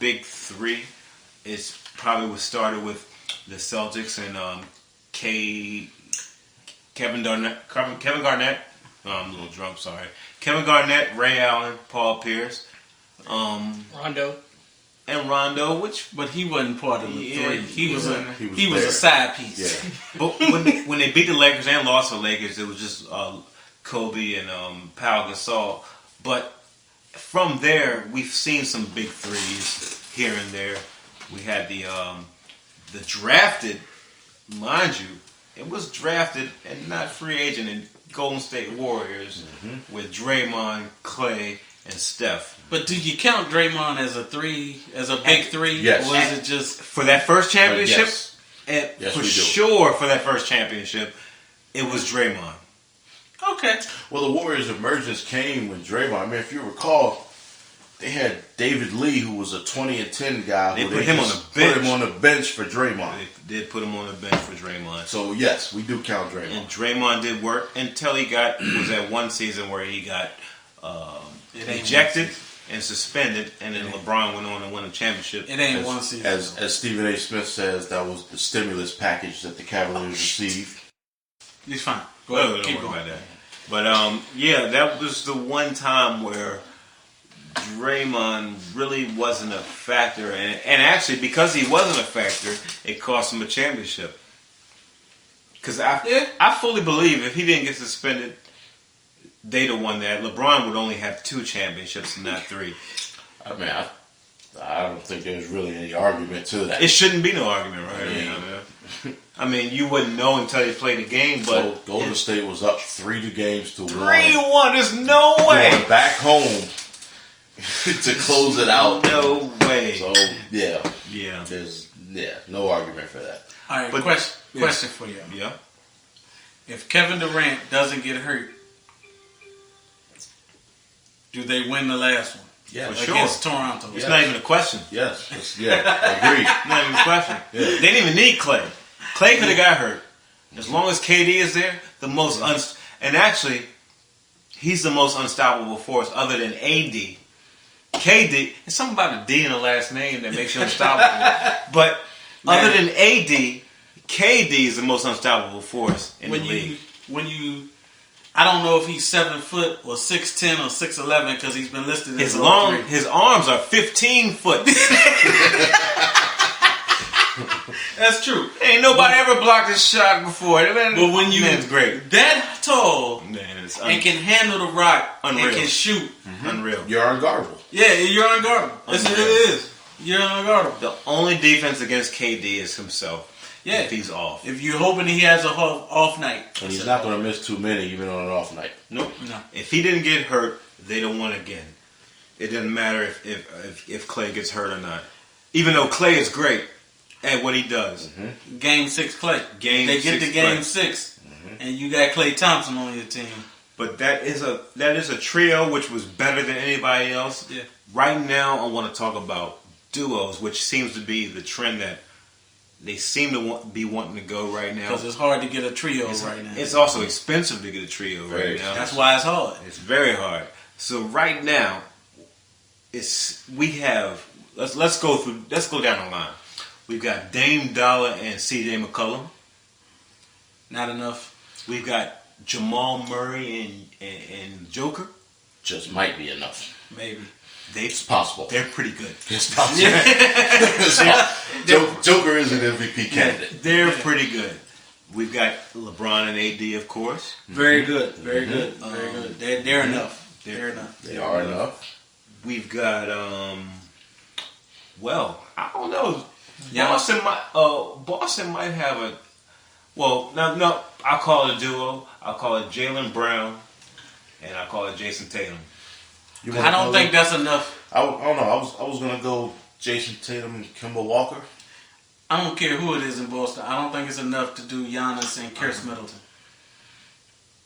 big three. It's probably was started with the Celtics and Kevin Garnett. I'm a little drunk, sorry. Kevin Garnett, Ray Allen, Paul Pierce, Rondo, But he wasn't part of the three. He was there. a side piece. Yeah. But when they beat the Lakers and lost the Lakers, it was just Kobe and Pau Gasol. But from there, we've seen some big threes here and there. We had the drafted, mind you, it was drafted and not free agent in Golden State Warriors with Draymond, Clay, and Steph. But do you count Draymond as a big three? Yes. Or is it just for that first championship? Yes. Yes, for we do. sure, for that first championship, it was Draymond. okay? Well, the Warriors' emergence came with Draymond. I mean, if you recall, they had David Lee, who was a 20-10 guy. They put him on the bench. Put him on the bench for Draymond. They did put him on the bench for Draymond. So, yes, we do count Draymond. And Draymond did work until he was at one season where he got ejected and suspended, and then LeBron went on and won a championship. It ain't one season. As Stephen A. Smith says, that was the stimulus package that the Cavaliers received. He's fine. Go Well, ahead. don't Keep worry going. about that. But yeah, that was the one time where Draymond really wasn't a factor, and actually because he wasn't a factor, it cost him a championship. Because I fully believe if he didn't get suspended, they'd have won that. LeBron would only have 2 championships and not 3. I mean, I don't think there's really any argument to that. It shouldn't be no argument, right? I mean, you wouldn't know until you played the game, but So Golden State was up 3 games to 1. 3-1. There's no way. Going back home to close it out. No way. So yeah, Yeah. there's no argument for that. All right. But- Question for you. Yeah. If Kevin Durant doesn't get hurt, do they win the last one? Yeah, For sure. Against Toronto. It's not even a question. Yes, agreed. Not even a question. Yeah. They didn't even need Clay. Clay could have got hurt. As long as KD is there, and actually, he's the most unstoppable force other than AD. KD, it's something about a D in the last name that makes you unstoppable. But other than AD, KD is the most unstoppable force in the league. I don't know if he's 7 foot or 6'10" or 6'11" because he's been listed as His arms are 15 foot. That's true. Ain't nobody ever blocked his shot before. But when Man's great. that tall Man, it's and can handle the rock Unreal. and can shoot, unreal. You're unguardable. yeah, you're unguardable. That's what it is. You're unguardable. The only defense against KD is himself. Yeah. If he's off. If you're hoping he has a off night. And he's not going to miss too many, even on an off night. Nope. No. If he didn't get hurt, they don't win again. It doesn't matter if Clay gets hurt or not. Even though Clay is great at what he does. Mm-hmm. Game 6 Clay. Game they get 6 to game Clay. 6, and you got Klay Thompson on your team. But that is a trio which was better than anybody else. Yeah. Right now, I want to talk about duos, which seems to be the trend that they seem to be wanting to go right now. Because it's hard to get a trio right now. It's also expensive to get a trio Very right now. That's why it's hard. It's very hard. So right now, let's go down the line. We've got Dame Dollar and C.J. McCollum. Not enough. We've got Jamal Murray and Joker. Just might be enough. Maybe. It's possible. They're pretty good. It's possible. Joker is an MVP candidate. They're pretty good. We've got LeBron and AD, of course. Very good. Very good. Very good. They're enough. They're enough. They are enough. We've got well, I don't know. Yeah. Boston might have a. Well, no. I'll call it a duo. I'll call it Jaylen Brown, and I'll call it Jason Tatum. I don't think that's enough. I don't know. I was gonna go Jason Tatum and Kemba Walker. I don't care who it is in Boston. I don't think it's enough to do Giannis and Chris Middleton.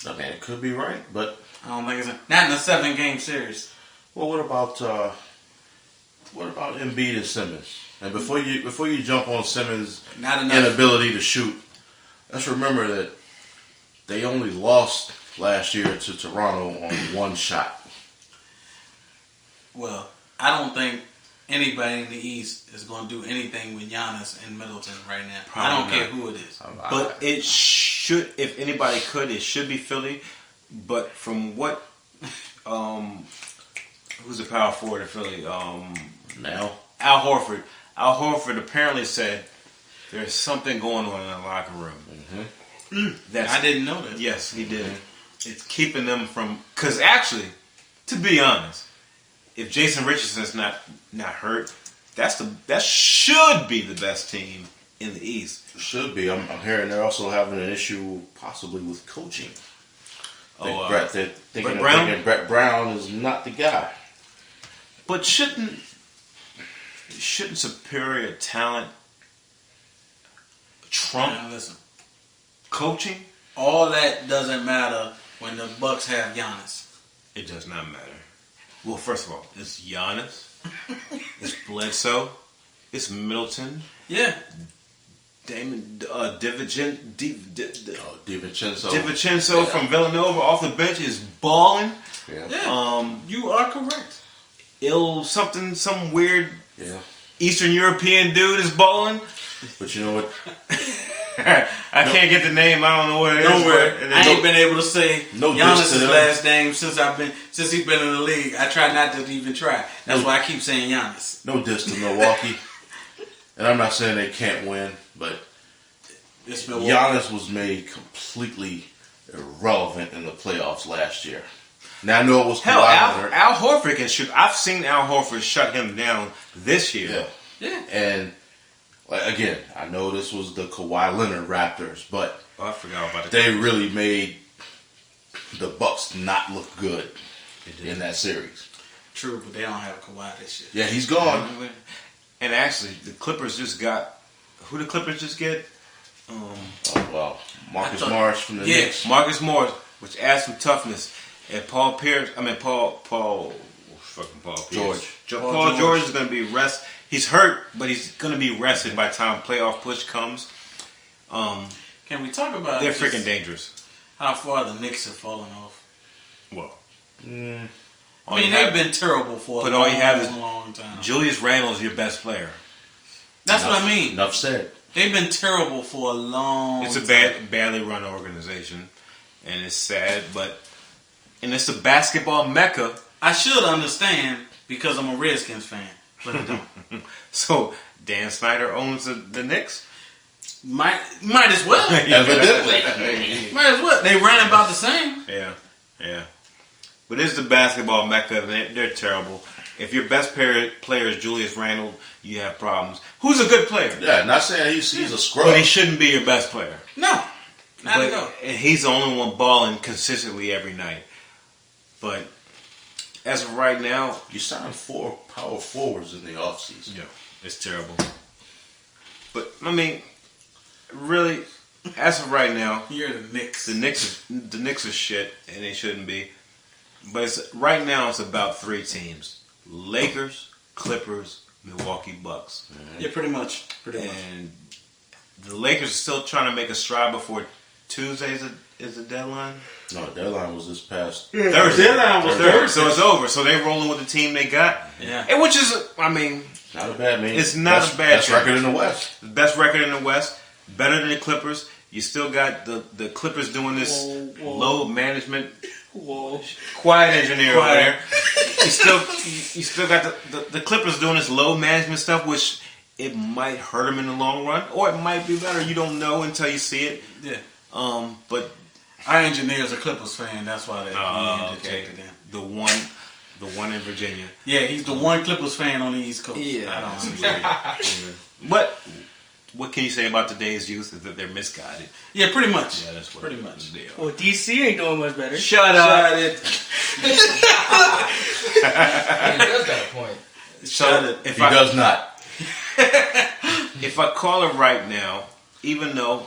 I mean, it could be right, but I don't think it's not in a 7-game series. well, what about Embiid and Simmons? And before you jump on Simmons' Not enough. inability to shoot, let's remember that they only lost last year to Toronto on one shot. Well, I don't think anybody in the East is going to do anything with Giannis and Middleton right now. I don't care who it is. But it should, if anybody could, it should be Philly. But from what, who's the power forward in Philly? Now, Al Horford. Al Horford apparently said there's something going on in the locker room. I didn't know that. Yes, he did. It's keeping them from. Because actually, to be honest, if Jason Richardson's not hurt, that should be the best team in the East. should be. I'm hearing they're also having an issue possibly with coaching. They're thinking Brett Brown is not the guy. But shouldn't superior talent trump Now, listen, coaching? all that doesn't matter when the Bucks have Giannis. It does not matter. Well, first of all, it's Giannis, it's Bledsoe, it's Middleton, Yeah. Damon DiVincenzo from Villanova off the bench is balling. Yeah. You are correct. Some weird Yeah. Eastern European dude is balling. But you know what? I can't get the name. I don't know what it is. Don't worry. but- I ain't been able to say No diss to Giannis' them. last name since he's been in the league. I try not to even try. That's why I keep saying Giannis. No diss to Milwaukee. And I'm not saying they can't win, but It's Milwaukee. Giannis was made completely irrelevant in the playoffs last year. Now I know it was Hell, Kawhi Leonard. Al Horford can shoot. I've seen Al Horford shut him down this year. Yeah. Yeah. And again, I know this was the Kawhi Leonard Raptors, but Oh, I forgot about it. they really made the Bucks not look good in that series. True, but they don't have Kawhi this year. Yeah, he's gone. And actually, the Clippers just got. Who the Clippers just get? Oh, well, Marcus I thought- Morris from the Yeah. Knicks. Marcus Morris, which adds some toughness. And Paul Pierce. Paul Paul Pierce. Paul George is going to be rest. He's hurt, but he's going to be rested by the time playoff push comes. Can we talk about They're just freaking dangerous. how far the Knicks have fallen off? Well, I mean, they've been terrible for But a all long, you have is long time. Julius Randle's your best player. That's what I mean. Enough said. They've been terrible for a long It's a time. badly run organization, and it's sad, and it's a basketball mecca. I should understand because I'm a Redskins fan, but I don't. So Dan Snyder owns the Knicks. Might as well. Evidently. Might as well. They ran about the same. Yeah. But it's the basketball mecca. They're terrible. If your best player is Julius Randle, you have problems. Who's a good player? Yeah, not saying he's a scrub. But he shouldn't be your best player. No. Not at all. And he's the only one balling consistently every night. But as of right now, You signed 4 power forwards in the offseason. yeah, it's terrible. But I mean, really, as of right now, You're the Knicks. the Knicks are shit, and they shouldn't be. But right now, it's about 3 teams: Lakers, Clippers, Milwaukee Bucks. Yeah, pretty much. And the Lakers are still trying to make a stride before Tuesday is the deadline. No, the deadline was this past. Thursday. Deadline was Thursday. So it's over. So they're rolling with the team they got. Yeah. And which is, I mean, Not a bad man. It's not a bad best team. record in the West. the best record in the West, better than the Clippers. You still got the Clippers doing this load management, quiet engineer over there. You still got the Clippers doing this load management stuff, which it might hurt them in the long run, or it might be better. You don't know until you see it. Yeah. But Our engineer's a Clippers fan. That's why he okay, interjected in. the one in Virginia. Yeah, he's the one Clippers fan on the East Coast. I don't understand. But what can you say about today's youth is that they're misguided. Yeah, pretty much. Yeah, that's what pretty much. they are. Well, DC ain't doing much better. Shut up. Shut it. He does got a point. So He does not. if I call it right now, even though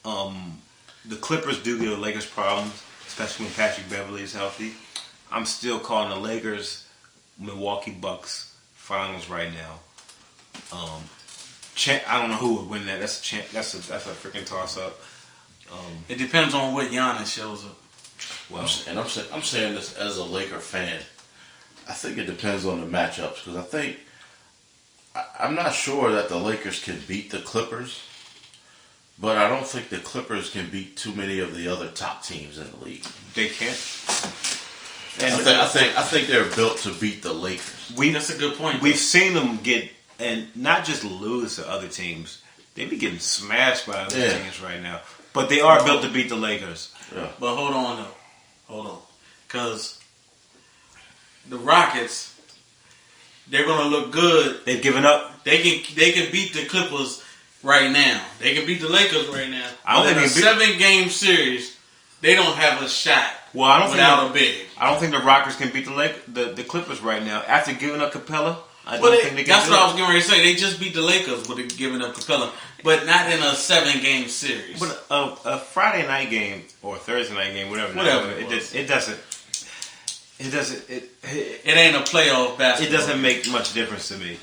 the Clippers do give the Lakers problems, especially when Patrick Beverly is healthy, I'm still calling the Lakers Milwaukee Bucks finals right now. I don't know who would win that. That's a freaking toss up. It depends on what Giannis shows up. Well, And I'm saying this as a Laker fan. I think it depends on the matchups because I'm not sure that the Lakers can beat the Clippers, but I don't think the Clippers can beat too many of the other top teams in the league. they can't. I think they're built to beat the Lakers. That's a good point. We've seen them get, and not just lose to other teams. They be getting smashed by other teams right now. But they are built to beat the Lakers. Yeah. But hold on. Because the Rockets, they're gonna look good. They've given up. They can beat the Clippers right now. They can beat the Lakers right now. I don't But in a think they 7-game series, they don't have a shot. Well, I don't without a big. I don't think the Rockets can beat the Clippers right now. After giving up Capella, I Well, don't think they can that's do what I it. was getting ready to say. They just beat the Lakers with giving up Capella, but not in a 7-game series. But a Friday night game or a Thursday night game, whatever it doesn't. It ain't a playoff basketball. It doesn't make much difference to me.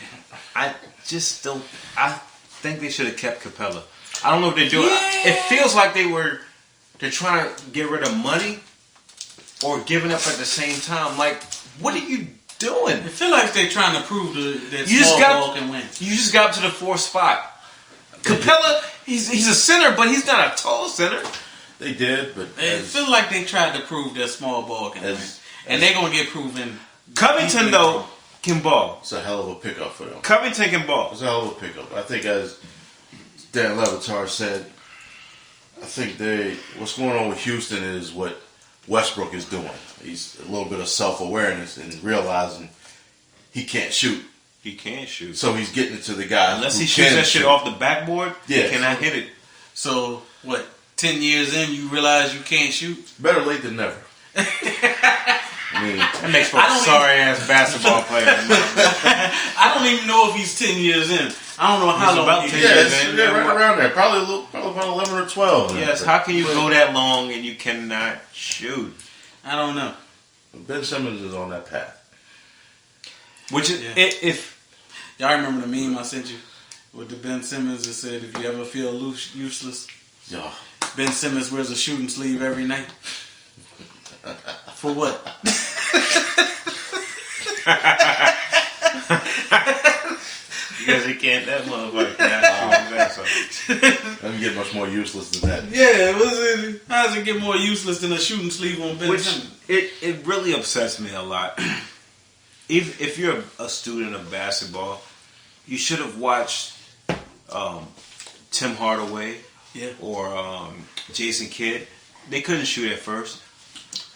I just don't. I think they should have kept Capella. I don't know what they're doing. Yeah. It feels like they're trying to get rid of money or giving up at the same time. Like, what are you doing? I feel like they're trying to prove that You just small ball got can win. You just got up to the 4th spot. Capella, he's a center, but he's not a tall center. They did, but I feel like they tried to prove that small ball can win. And they're going to get proven. Covington, though, can ball. it's a hell of a pickup for them. Covington can ball. It's a hell of a pickup. I think, as Dan Levitar said, I think what's going on with Houston is what Westbrook is doing. He's a little bit of self-awareness and realizing he can't shoot. He can shoot. So he's getting it to the guys. Unless who he shoots can that shit shoot. off the backboard, Yeah. he cannot hit it. So, 10 years in, you realize you can't shoot? Better late than never. I mean, That makes for a sorry-ass basketball player. I don't even know if he's 10 years in. I don't know how He's long about he's 10 in. years. yeah, right around there. Probably about 11 or 12. Yes, how can you go that long and you cannot shoot? I don't know. Ben Simmons is on that path. Which is, Yeah. if Y'all remember the meme I sent you with the Ben Simmons that said, if you ever feel useless, Yeah. Ben Simmons wears a shooting sleeve every night. For what? because he can't, that motherfucker cannot shoot his ass off. Let me get much more useless than that. Yeah, how does it get more useless than a shooting sleeve on Ben Which Simmons? it really upsets me a lot. If you're a student of basketball, you should have watched Tim Hardaway or Jason Kidd. They couldn't shoot at first,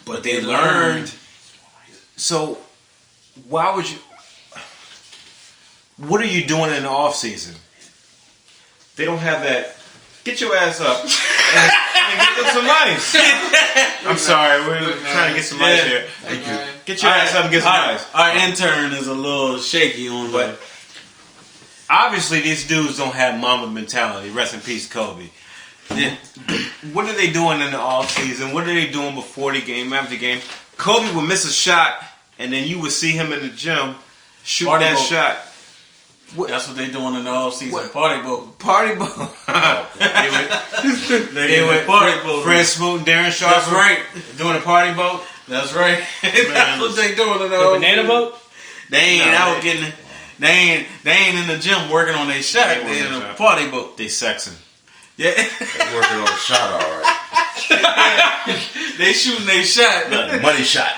but they learned. So why would you? What are you doing in the off season? They don't have that. Get your ass up and get them some ice. I'm sorry, we're trying to get some ice here. Thank you. Get your ass up and get some ice. Our intern is a little shaky on But obviously, these dudes don't have Mamba mentality. Rest in peace, Kobe. yeah. What are they doing in the off season? What are they doing before the game, after the game? Kobe would miss a shot, and then you would see him in the gym shooting that shot. That's what they doing in the off season. Party boat. Party boat. They went party boat. Fred Smoot and Darren Sharp. That's right. Doing a party boat. That's right. That's what they doing in the The off banana season. boat? They ain't No, out getting. They ain't in the gym working on their shot. They in a party boat. They sexing. Yeah. They're working on the shot, all right. They shooting their shot. Money shot.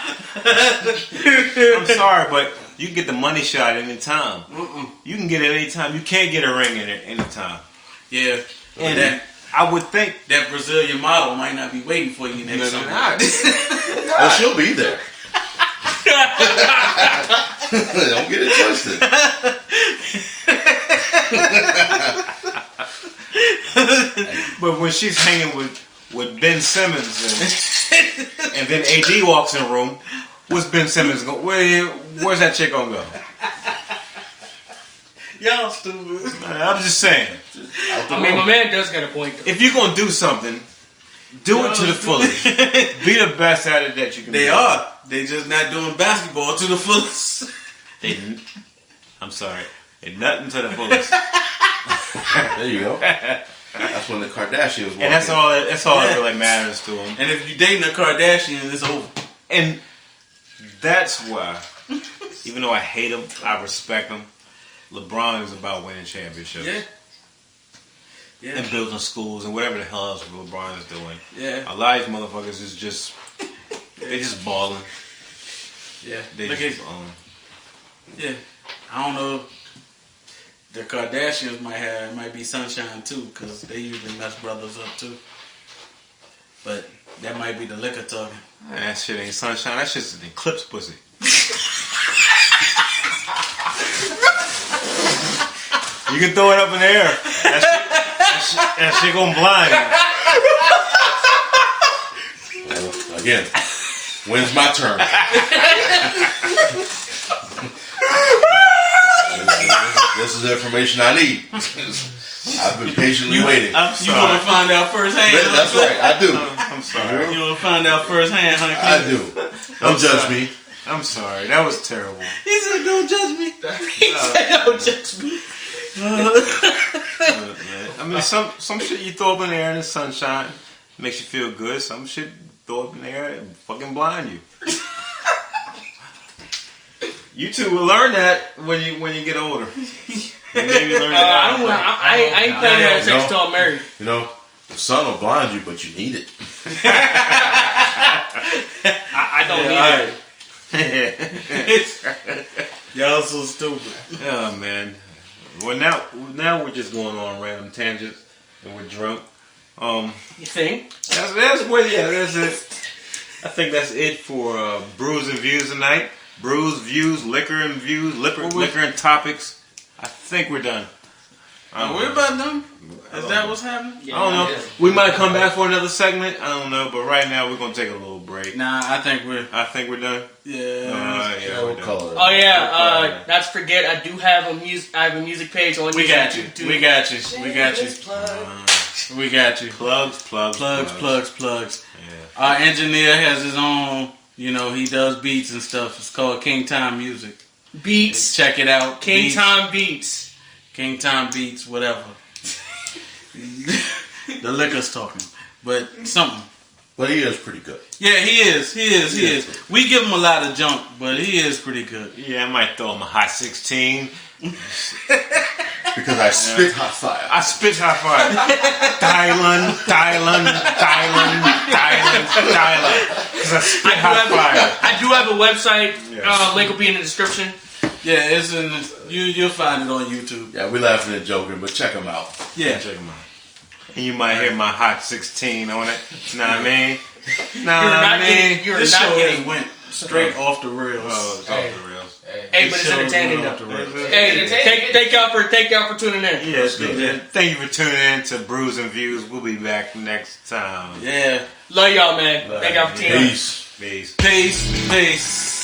I'm sorry, but you can get the money shot anytime. You can get it anytime. You can't get a ring in it anytime. Yeah. And that I would think that Brazilian model might not be waiting for you next summer. Well, she'll be there. Don't get it twisted. But when she's hanging with Ben Simmons and then AD walks in the room, what's Ben Simmons going? Where's that chick gonna go? Y'all stupid. I'm just saying. I mean, my man does got a point, though. If you're gonna do something, do it to the fullest. Be the best at it that you can. They be. are. They just not doing basketball to the fullest. I'm sorry. They nothing to the fullest. There you go. That's when the Kardashians walk And that's in. all. That's all that really matters to them. And if you dating a Kardashian, it's over. And that's why, even though I hate him, I respect him. LeBron is about winning championships. Yeah. Yeah. And building schools and whatever the hell else LeBron is doing. Yeah. A lot of these motherfuckers is just, they just balling. Yeah. They Look just at, balling. yeah. I don't know. The Kardashians might be sunshine too, because they usually mess brothers up too. But that might be the liquor talking. Man, that shit ain't sunshine. That shit's an eclipse pussy. You can throw it up in the air. That shit gonna blind you. Well, again, when's my turn? This is the information I need. I've been patiently waiting. You want to find out firsthand? That's right, I do. I'm sorry. You want to find out firsthand, honey? I do. Don't judge me. I'm sorry. That was terrible. He said, "Don't judge me." He said, "Don't judge me." I mean, some shit you throw up in the air in the sunshine makes you feel good. Some shit throw up in the air and fucking blind you. You two will learn that when you get older. Maybe learn that. I ain't planning to have sex till I'm married. You know, the sun will blind you, but you need it. I don't need it. Y'all so stupid. Oh man. Well, now we're just going on random tangents and we're drunk. You think? That's it. I think that's it for Brews and Views tonight. Brews, views, liquor and views, liquor and topics. I think we're done. We're about done. Is that what's happening? I don't know. We might come back for another segment. I don't know, but right now we're gonna take a little break. Nah, I think we're done. yeah. Yeah, we're done. Color. Oh yeah. Not to forget, I do have a music page on. We got you. YouTube. We got you. We got you. We got you. Plugs. Yeah. Our engineer has his own. You know, he does beats and stuff. It's called King Time Music. Beats. Check it out. King Beats. Time Beats. King Time Beats, whatever. The liquor's talking. But something. But he is pretty good. Yeah, he is. We give him a lot of junk, but he is pretty good. Yeah, I might throw him a hot 16. Because I spit hot fire. I spit hot fire. Thailand. Because I spit hot fire. I do have a website. Yes. Link will be in the description. Yeah, it's in. You'll find it on YouTube. Yeah, we're laughing and joking, but check him out. Yeah. Check him out. And you might hear my hot 16 on it. Know what I mean? You're This not show getting. went straight off the rails. Oh, it's off the rails. Hey, but it's entertaining though. Hey, thank y'all for tuning in. Yes, thank you for tuning in to Brews and Views. We'll be back next time. Yeah. Love y'all, man. Thank y'all for tuning in. Peace. Peace. Peace.